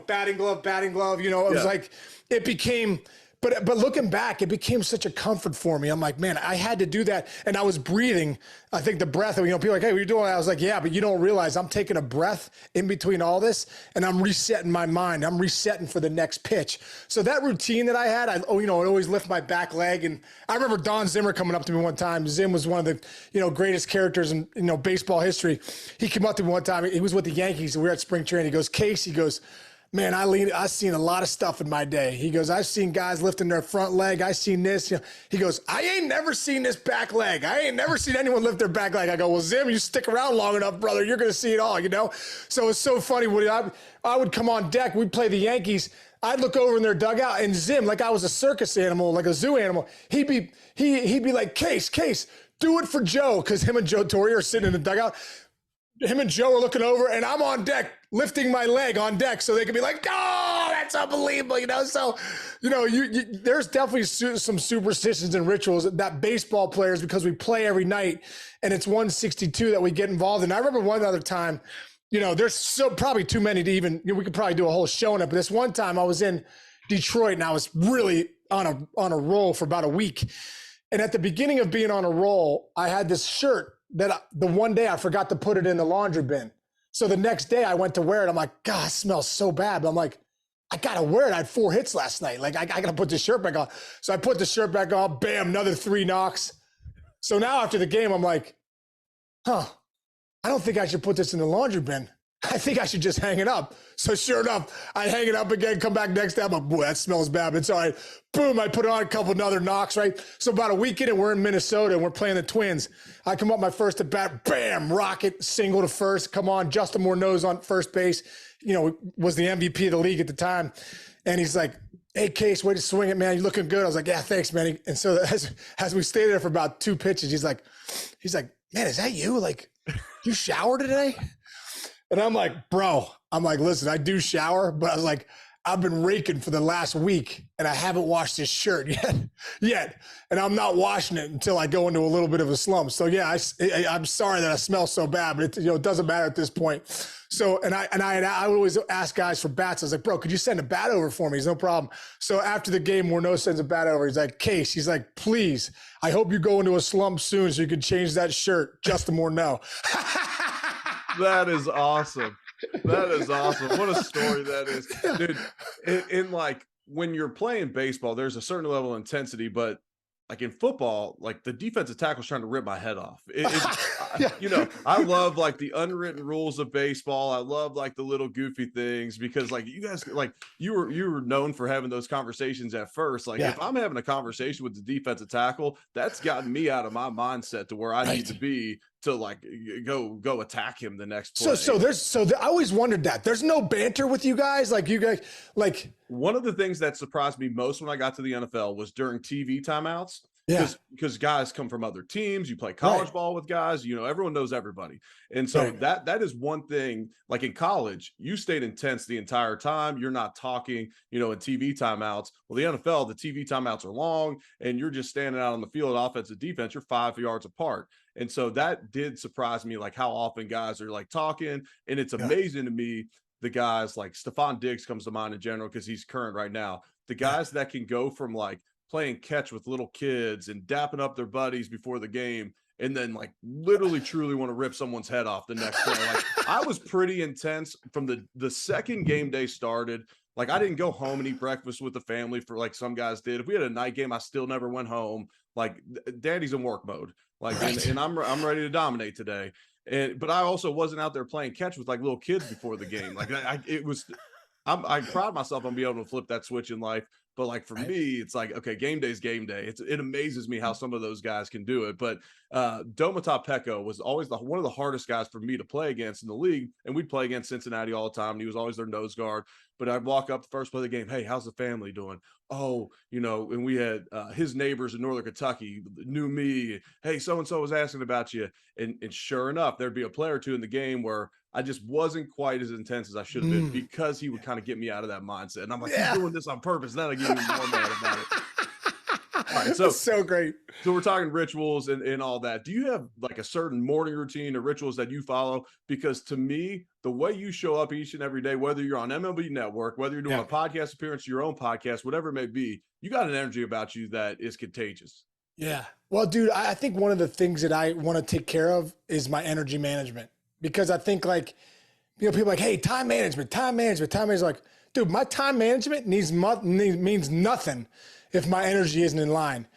batting glove. It was it became. But looking back, it became such a comfort for me. I'm like, man, I had to do that. And I was breathing. I think the breath, people are like, hey, what are you doing? I was like, yeah, but you don't realize I'm taking a breath in between all this, and I'm resetting my mind. I'm resetting for the next pitch. So that routine that I had, I'd always lift my back leg. And I remember Don Zimmer coming up to me one time. Zim was one of the, greatest characters in, baseball history. He came up to me one time. He was with the Yankees, and we were at spring training. He goes, Case, man, I've seen a lot of stuff in my day. He goes, I've seen guys lifting their front leg. I've seen this. He goes, I ain't never seen this back leg. I ain't never seen anyone lift their back leg. I go, well, Zim, you stick around long enough, brother. You're going to see it all, So it's so funny, Woody. I would come on deck. We'd play the Yankees. I'd look over in their dugout, and Zim, like I was a circus animal, like a zoo animal. He'd be like, Case, do it for Joe, because him and Joe Torre are sitting in the dugout. him and Joe are looking over, and I'm on deck, lifting my leg on deck so they can be like, oh, that's unbelievable, So, there's definitely some superstitions and rituals that baseball players, because we play every night, and it's 162 that we get involved in. I remember one other time, there's probably too many to even, we could probably do a whole show on it, but this one time I was in Detroit, and I was really on a roll for about a week. And at the beginning of being on a roll, I had this shirt that the one day I forgot to put it in the laundry bin. So the next day I went to wear it. I'm like, God, it smells so bad. But I'm like, I got to wear it. I had 4 hits last night. Like, I got to put this shirt back on. So I put the shirt back on, bam, another 3 knocks. So now after the game, I'm like, I don't think I should put this in the laundry bin. I think I should just hang it up. So sure enough, I hang it up again, come back next day. I'm like, boy, that smells bad, but it's all right. Boom, I put on a couple another knocks, right? So about a week in, and we're in Minnesota, and we're playing the Twins. I come up my first at bat, bam, rocket, single to first. Come on, Justin Morneau's on first base. Was the MVP of the league at the time. And he's like, hey, Case, way to swing it, man. You're looking good. I was like, yeah, thanks, man. And so as we stayed there for about 2 pitches, he's like, man, is that you? Like, you showered today? And I'm like, bro, listen, I do shower, but I was like, I've been raking for the last week, and I haven't washed this shirt yet. And I'm not washing it until I go into a little bit of a slump. So yeah, I'm sorry that I smell so bad, but it doesn't matter at this point. So, and I always ask guys for bats. I was like, bro, could you send a bat over for me? He's no problem. So after the game, Morneau sends a bat over. He's like, Case, he's like, please, I hope you go into a slump soon so you can change that shirt. Justin Morneau. That is awesome. That is awesome. What a story that is. Dude, in like when you're playing baseball, there's a certain level of intensity, but like in football, like the defensive tackle's trying to rip my head off. I love like the unwritten rules of baseball. I love like the little goofy things, because like you guys, like you were known for having those conversations at first. Like if I'm having a conversation with the defensive tackle, that's gotten me out of my mindset to where I need to be to like go attack him the next play. So I always wondered that there's no banter with you guys. Like you guys, like one of the things that surprised me most when I got to the NFL was during TV timeouts. Because guys come from other teams, you play college ball with guys, everyone knows everybody. And so that is one thing. Like in college, you stayed intense the entire time. You're not talking, in TV timeouts. Well, the NFL, the TV timeouts are long, and you're just standing out on the field, offense and defense, you're 5 yards apart. And so that did surprise me, like how often guys are like talking. And it's amazing to me, the guys like Stephon Diggs comes to mind in general, because he's current right now. The guys that can go from like playing catch with little kids and dapping up their buddies before the game, and then like literally truly want to rip someone's head off the next play. Like I was pretty intense from the second game day started. Like I didn't go home and eat breakfast with the family for like some guys did. If we had a night game, I still never went home. Like daddy's in work mode. Like, and I'm ready to dominate today. But I also wasn't out there playing catch with like little kids before the game. Like I pride myself on being able to flip that switch in life. But like for me, it's like, okay, game day is game day. It amazes me how some of those guys can do it. But Domata Peko was always one of the hardest guys for me to play against in the league. And we'd play against Cincinnati all the time. And he was always their nose guard. But I'd walk up the first play of the game. Hey, how's the family doing? Oh, and we had his neighbors in Northern Kentucky knew me. Hey, so-and-so was asking about you. And sure enough, there'd be a play or two in the game where I just wasn't quite as intense as I should have been, because he would kind of get me out of that mindset. And I'm like, he's doing this on purpose. Then I get even more mad about it. All right, that's so great. So we're talking rituals and all that. Do you have like a certain morning routine or rituals that you follow? Because to me, the way you show up each and every day, whether you're on MLB Network, whether you're doing a podcast appearance, your own podcast, whatever it may be, you got an energy about you that is contagious. Yeah. Well, dude, I think one of the things that I want to take care of is my energy management. Because I think like, people are like, hey, time management. Like, dude, my time management means nothing if my energy isn't in line.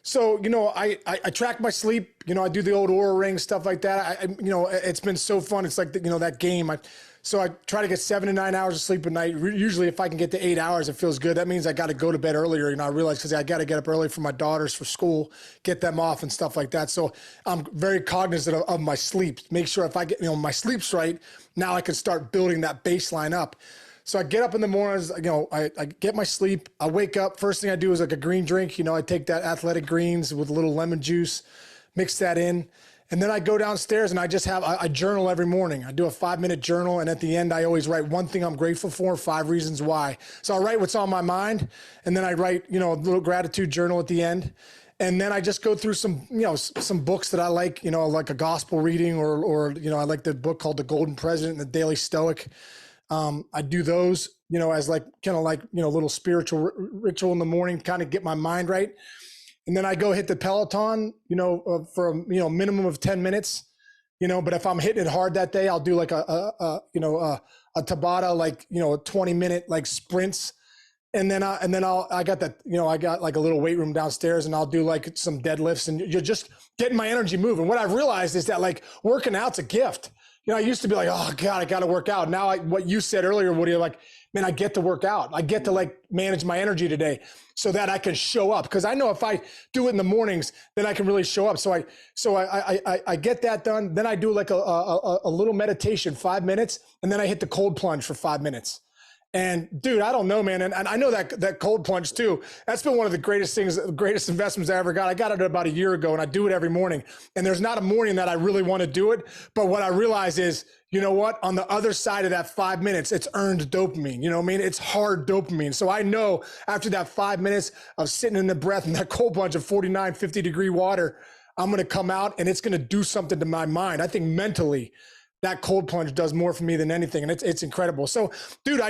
So, I track my sleep, I do the old Oura ring, stuff like that. It's been so fun. It's like, that game. So I try to get 7 to 9 hours of sleep a night. Usually if I can get to 8 hours, it feels good. That means I got to go to bed earlier. I realize because I got to get up early for my daughters for school, get them off and stuff like that. So I'm very cognizant of my sleep. Make sure if I get, my sleep's right, now I can start building that baseline up. So I get up in the mornings, I get my sleep. I wake up. First thing I do is like a green drink. I take that Athletic Greens with a little lemon juice, mix that in. And then I go downstairs and I just have, I journal every morning. I do a 5-minute journal. And at the end, I always write one thing I'm grateful for, 5 reasons why. So I write what's on my mind. And then I write, a little gratitude journal at the end. And then I just go through some, some books that I like, like a gospel reading or I like the book called The Golden President and The Daily Stoic. I do those, as like, kind of like, little spiritual ritual in the morning, kind of get my mind right. And then I go hit the Peloton, for a minimum of 10 minutes, but if I'm hitting it hard that day, I'll do like a Tabata, like, 20-minute like sprints. And then I got that, I got like a little weight room downstairs and I'll do like some deadlifts and you're just getting my energy moving. What I've realized is that like working out's a gift. I used to be like, oh God, I got to work out. Now what you said earlier, Woody, like, man, I get to work out. I get to like manage my energy today so that I can show up. Cause I know if I do it in the mornings, then I can really show up. So I get that done. Then I do like a little meditation, 5 minutes. And then I hit the cold plunge for 5 minutes. And dude, I don't know, man. And I know that cold plunge too, that's been one of the greatest investments I ever got. I got it about a year ago and I do it every morning. And there's not a morning that I really want to do it. But what I realize is, you know what, on the other side of that 5 minutes, it's earned dopamine. You know what I mean? It's hard dopamine. So I know after that 5 minutes of sitting in the breath and that cold plunge of 49, 50 degree water, I'm going to come out and it's going to do something to my mind. I think mentally, that cold plunge does more for me than anything. And it's incredible. So dude,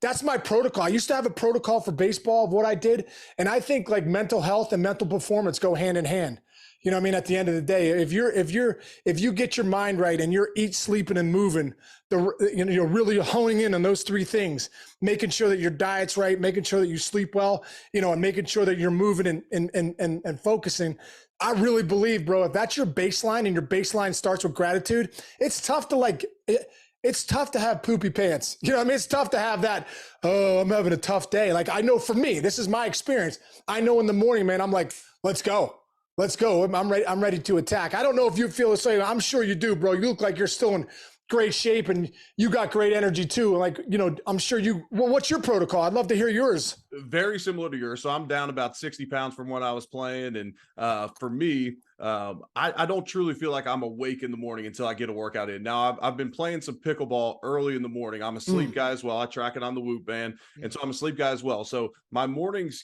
that's my protocol. I used to have a protocol for baseball of what I did. And I think like mental health and mental performance go hand in hand. You know what I mean? At the end of the day, if you get your mind right and you're eat, sleeping and moving, you're really honing in on those 3 things, making sure that your diet's right, making sure that you sleep well, and making sure that you're moving and focusing. I really believe, bro, if that's your baseline and your baseline starts with gratitude, it's tough to have poopy pants. You know what I mean? It's tough to have that, oh, I'm having a tough day. Like I know for me, this is my experience. I know in the morning, man, I'm like, let's go. I'm ready to attack. I don't know if you feel the same. I'm sure you do, bro. You look like you're still in great shape and you got great energy too. Like, I'm sure what's your protocol? I'd love to hear yours. Very similar to yours. So I'm down about 60 pounds from when I was playing. And for me, I don't truly feel like I'm awake in the morning until I get a workout in. Now I've been playing some pickleball early in the morning. I'm a sleep guy as well. I track it on the Whoop band. And so I'm a sleep guy as well. So my mornings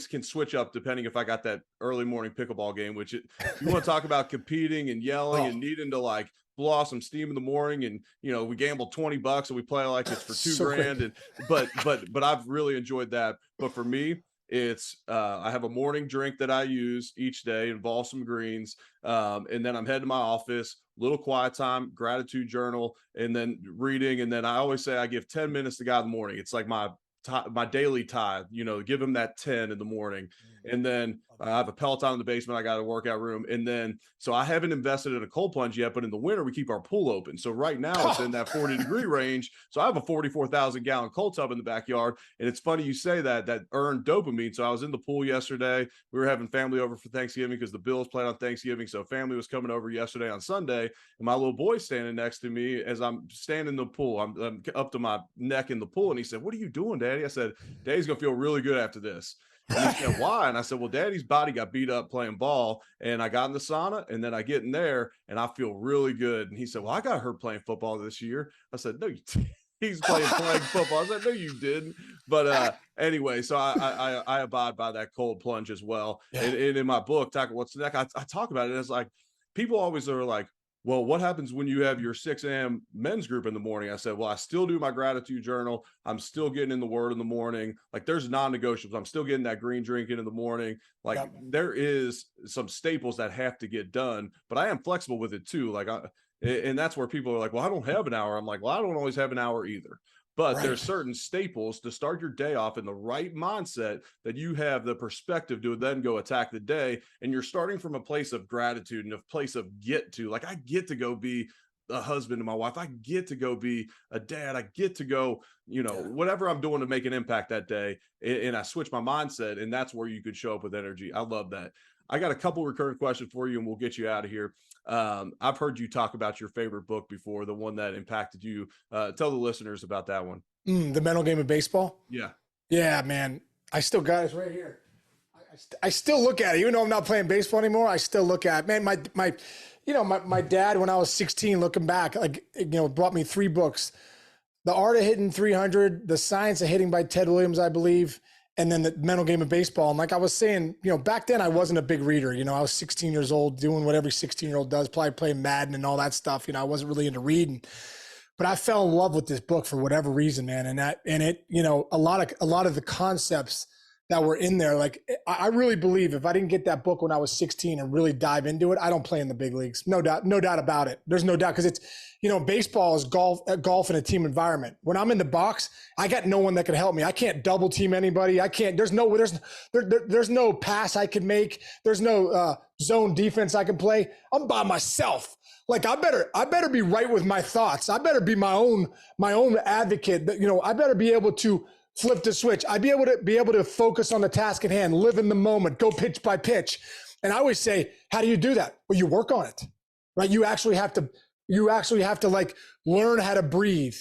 can switch up depending if I got that early morning pickleball game, which you want to talk about competing and yelling and needing to like blow off some steam in the morning. And, we gamble $20 and we play like it's for $2,000. And, but I've really enjoyed that. But for me, it's, I have a morning drink that I use each day, involves some greens. And then I'm heading to my office, little quiet time, gratitude journal, and then reading. And then I always say I give 10 minutes to God in the morning. It's like my daily tithe, give him that 10 in the morning. And then I have a Peloton in the basement. I got a workout room. And then, so I haven't invested in a cold plunge yet, but in the winter we keep our pool open. So right now it's in that 40-degree range. So I have a 44,000 gallon cold tub in the backyard. And it's funny you say that earned dopamine. So I was in the pool yesterday. We were having family over for Thanksgiving because the Bills played on Thanksgiving. So family was coming over yesterday on Sunday. And my little boy's standing next to me as I'm standing in the pool. I'm up to my neck in the pool. And he said, "What are you doing, Daddy?" I said, "Daddy's going to feel really good after this." And he said, "Why?" And I said, "Well, Daddy's body got beat up playing ball, and I got in the sauna, and then I get in there, and I feel really good." And he said, "Well, I got hurt playing football this year." I said, "No, you didn't." He's playing football. I said, "No, you didn't." But anyway, so I abide by that cold plunge as well. Yeah. And in my book, What's the Neck, I talk about it. It's like people always are like, "Well, what happens when you have your 6 a.m. men's group in the morning?" I said, "Well, I still do my gratitude journal. I'm still getting in the word in the morning. Like there's non-negotiables. I'm still getting that green drink in the morning. Like there is some staples that have to get done, but I am flexible with it too. Like and that's where people are like, "Well, I don't have an hour." I'm like, "Well, I don't always have an hour either." But there's certain staples to start your day off in the right mindset that you have the perspective to then go attack the day. And you're starting from a place of gratitude and a place of like, I get to go be a husband to my wife. I get to go be a dad. I get to go, whatever I'm doing to make an impact that day. And I switch my mindset. And that's where you could show up with energy. I love that. I got a couple recurring questions for you and we'll get you out of here. I've heard you talk about your favorite book before, the one that impacted you. Tell the listeners about that one. The Mental Game of Baseball. Yeah. Yeah, man. I still got it right here. I still look at it, even though I'm not playing baseball anymore. I still look at it. Man, my dad, when I was 16, looking back, brought me 3 books: The Art of Hitting 300, The Science of Hitting by Ted Williams, I believe, and then The Mental Game of Baseball. And like I was saying, back then I wasn't a big reader. I was 16 years old, doing what every 16-year-old does, probably playing Madden and all that stuff. I wasn't really into reading, but I fell in love with this book for whatever reason, man. And it, a lot of the concepts that were in there. Like, I really believe if I didn't get that book when I was 16 and really dive into it, I don't play in the big leagues. No doubt about it. There's no doubt, because it's, baseball is golf in a team environment. When I'm in the box, I got no one that can help me. I can't double team anybody. I can't, there's no pass I can make. There's no zone defense I can play. I'm by myself. Like, I better be right with my thoughts. I better be my own advocate. I better be able to flip the switch. I'd be able to focus on the task at hand, live in the moment, go pitch by pitch. And I always say, how do you do that? Well, you work on it, right? You actually have to like learn how to breathe.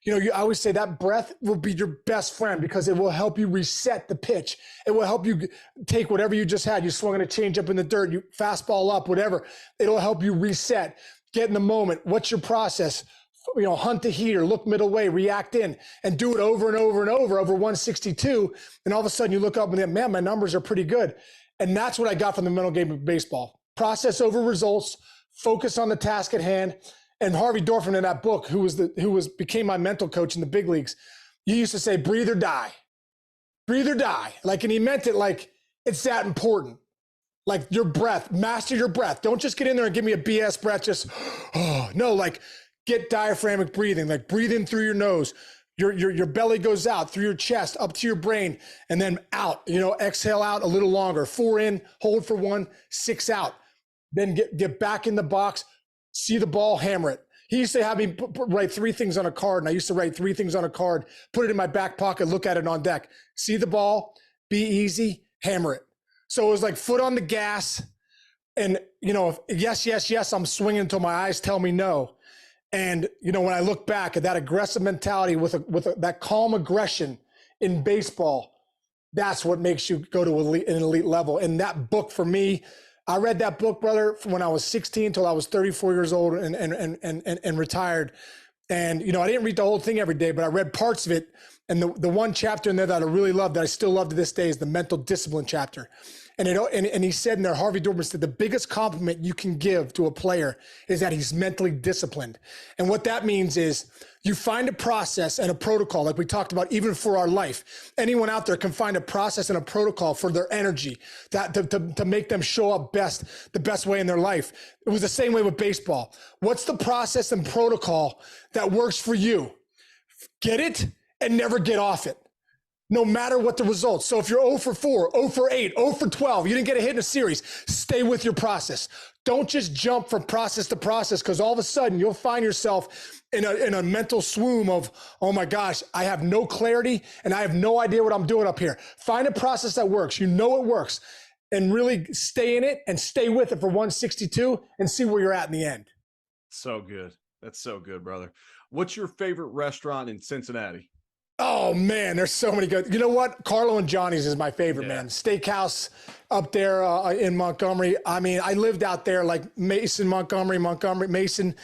I always say that breath will be your best friend, because it will help you reset the pitch. It will help you take whatever you just had. You swung in a change up in the dirt, you fastball up, whatever. It'll help you reset, get in the moment. What's your process? Hunt the heater, look middle way, react in, and do it over and over and over 162. And all of a sudden you look up and think, man, my numbers are pretty good. And that's what I got from the Mental Game of Baseball. Process over results, focus on the task at hand. And Harvey Dorfman, in that book, who became my mental coach in the big leagues, he used to say, breathe or die. Breathe or die. Like, and he meant it like it's that important. Like, your breath, master your breath. Don't just get in there and give me a BS breath. Just, no, like, get diaphragmatic breathing, like breathe in through your nose. Your belly goes out through your chest, up to your brain, and then out, exhale out a little longer. 4 in, hold for 1, 6 out. Then get back in the box, see the ball, hammer it. He used to have me write 3 things on a card, and I used to write 3 things on a card, put it in my back pocket, look at it on deck. See the ball, be easy, hammer it. So it was like foot on the gas, and, yes, I'm swinging until my eyes tell me no. And, when I look back at that aggressive mentality with that calm aggression in baseball, that's what makes you go to an elite level. And that book, for me, I read that book, brother, from when I was 16 till I was 34 years old and retired. And, I didn't read the whole thing every day, but I read parts of it. And the one chapter in there that I really loved, that I still love to this day, is the mental discipline chapter. And he said in there, Harvey Dorfman said, the biggest compliment you can give to a player is that he's mentally disciplined. And what that means is you find a process and a protocol, like we talked about, even for our life. Anyone out there can find a process and a protocol for their energy, that to make them show up the best way in their life. It was the same way with baseball. What's the process and protocol that works for you? Get it and never get off it, no matter what the results. So if you're 0 for 4, 0 for 8, 0 for 12, you didn't get a hit in a series, stay with your process. Don't just jump from process to process, because all of a sudden you'll find yourself in a mental swoon of, oh my gosh, I have no clarity and I have no idea what I'm doing up here. Find a process that works. It works, and really stay in it and stay with it for 162 and see where you're at in the end. So good. That's so good, brother. What's your favorite restaurant in Cincinnati? Oh man, there's so many good. You know what? Carlo and Johnny's is my favorite, man. Steakhouse up there in Montgomery. I mean, I lived out there, like Mason, Montgomery, Mason.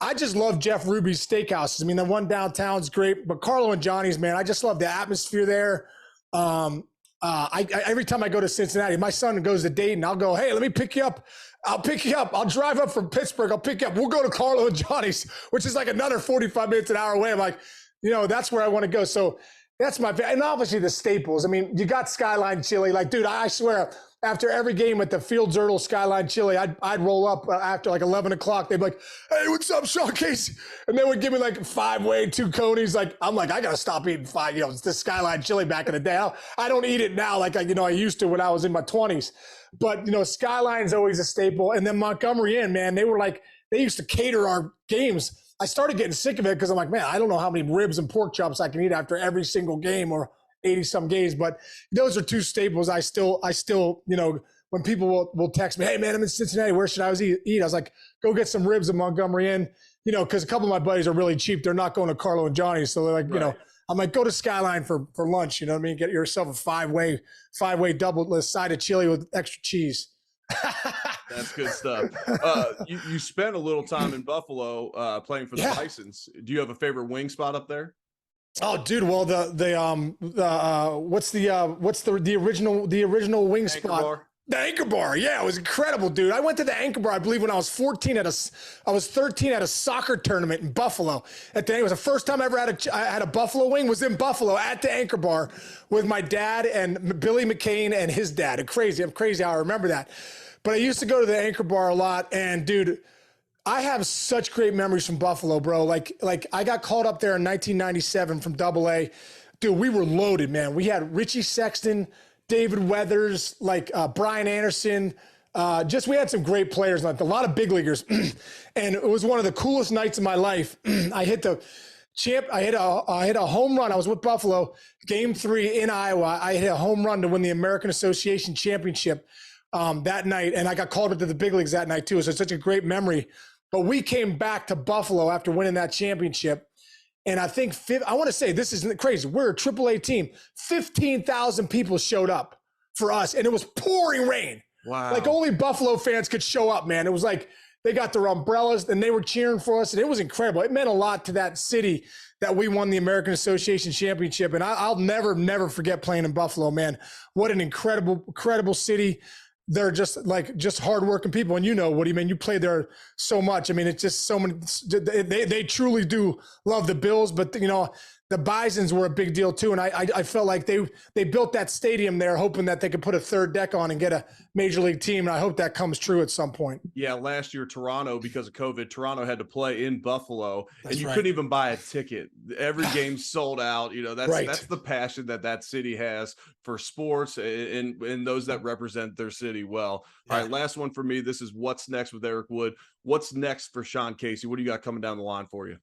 I just love Jeff Ruby's steakhouses. I mean, the one downtown's great, but Carlo and Johnny's, man, I just love the atmosphere there. Every time I go to Cincinnati, my son goes to Dayton, I'll go, hey, let me pick you up. I'll pick you up. I'll drive up from Pittsburgh. I'll pick you up. We'll go to Carlo and Johnny's, which is like another 45 minutes, an hour away. I'm like, that's where I want to go. So that's my, and obviously the staples. I mean, you got Skyline Chili. Like, dude, I swear, after every game at the Fields Erdel Skyline Chili, I'd roll up after like 11 o'clock. They'd be like, hey, what's up, Sean Casey? And they would give me like 5-way, 2 conies. Like, I'm like, I got to stop eating 5, it's the Skyline Chili back in the day. I don't eat it now like I used to when I was in my 20s. But, Skyline's always a staple. And then Montgomery Inn, man, they used to cater our games. I started getting sick of it because I'm like, man, I don't know how many ribs and pork chops I can eat after every single game, or 80-some games. But those are 2 staples. I still, when people will text me, hey man, I'm in Cincinnati, where should I eat? I was like, go get some ribs in Montgomery Inn, because a couple of my buddies are really cheap. They're not going to Carlo and Johnny's. So they're like, right. I'm like, go to Skyline for lunch. You know what I mean? Get yourself a five-way double side of chili with extra cheese. That's good stuff. You spent a little time in Buffalo playing for the Bisons. Do you have a favorite wing spot up there? Oh, dude. Well, what's the original wing spot? Bar? The Anchor Bar. Yeah, it was incredible, dude. I went to the Anchor Bar, I believe, when I was 13 I was 13 at a soccer tournament in Buffalo. It was the first time I ever had a Buffalo wing, was in Buffalo at the Anchor Bar with my dad and Billy McCain and his dad. I'm crazy how I remember that. But I used to go to the Anchor Bar a lot, and dude, I have such great memories from Buffalo, bro. Like I got called up there in 1997 from AA. Dude, we were loaded, man. We had Richie Sexton, David Weathers, Brian Anderson. We had some great players, like a lot of big leaguers. And it was one of the coolest nights of my life. I hit a home run. I was with Buffalo, game 3 in Iowa. I hit a home run to win the American Association Championship that night. And I got called up to the big leagues that night too. So it's such a great memory. But we came back to Buffalo after winning that championship. And I think, I want to say, this isn't crazy. We're a AAA team. 15,000 people showed up for us, and it was pouring rain. Wow. Like only Buffalo fans could show up, man. It was like they got their umbrellas, and they were cheering for us, and it was incredible. It meant a lot to that city that we won the American Association Championship, and I'll never forget playing in Buffalo, man. What an incredible city. They're just hardworking people. And you know, what do you mean? You played there so much. I mean, it's just so many, they truly do love the Bills, but you know, the Bisons were a big deal too. And I felt like they built that stadium there hoping that they could put a third deck on and get a major league team. And I hope that comes true at some point. Yeah. Last year, Toronto, because of COVID, Toronto had to play in Buffalo. That's and you right. couldn't even buy a ticket. Every game sold out. You know, that's Right. that's the passion that city has for sports and those that represent their city well. Yeah. All right, last one for me. This is what's next with Eric Wood. What's next for Sean Casey? What do you got coming down the line for you?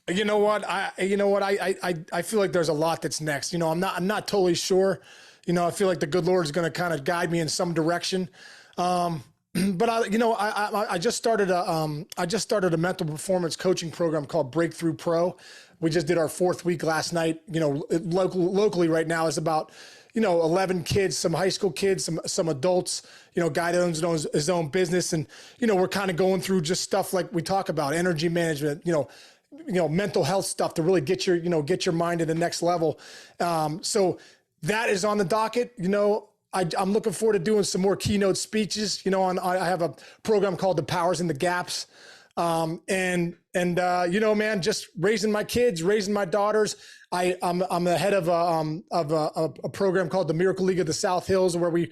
You know what? I feel like there's a lot that's next. You know, I'm not totally sure. You know, I feel like the good Lord is going to kind of guide me in some direction. But I just started a mental performance coaching program called Breakthrough Pro. We just did our 4th week last night. You know, locally right now is about 11 kids, some high school kids, some adults. You know, guy that owns his own business, and we're kind of going through just stuff like we talk about, energy management. Mental health stuff to really get your mind to the next level. So that is on the docket. I'm looking forward to doing some more keynote speeches. I have a program called The Powers and the Gaps. Man, just raising my kids, raising my daughters. I'm the head of a program called the Miracle League of the South Hills, where we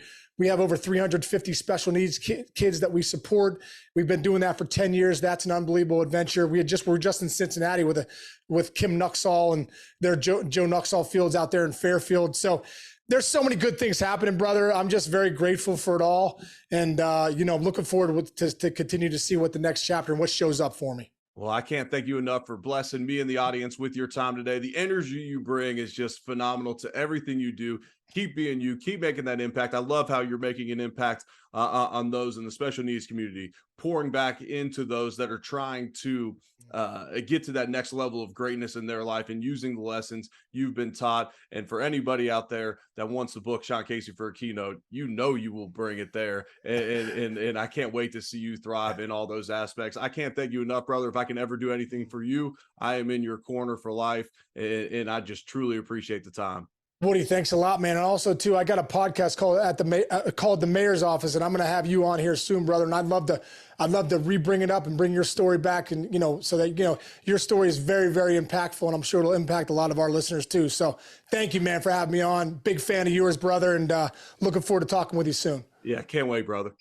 have over 350 special needs kids that we support. We've been doing that for 10 years. That's an unbelievable adventure. We're just in Cincinnati with Kim Nuxall and their Joe Nuxall Fields out there in Fairfield. So there's so many good things happening, brother. I'm just very grateful for it all. And, I'm looking forward to continue to see what the next chapter and what shows up for me. Well, I can't thank you enough for blessing me and the audience with your time today. The energy you bring is just phenomenal to everything you do. Keep being you, keep making that impact. I love how you're making an impact on those in the special needs community, pouring back into those that are trying to get to that next level of greatness in their life and using the lessons you've been taught. And for anybody out there that wants to book Sean Casey for a keynote, you will bring it there. And I can't wait to see you thrive in all those aspects. I can't thank you enough, brother. If I can ever do anything for you, I am in your corner for life. And I just truly appreciate the time. Woody, thanks a lot, man. And also, too, I got a podcast called The Mayor's Office, and I'm going to have you on here soon, brother. And I'd love to re-bring it up and bring your story back, and so that your story is very, very impactful, and I'm sure it'll impact a lot of our listeners too. So, thank you, man, for having me on. Big fan of yours, brother, and looking forward to talking with you soon. Yeah, can't wait, brother.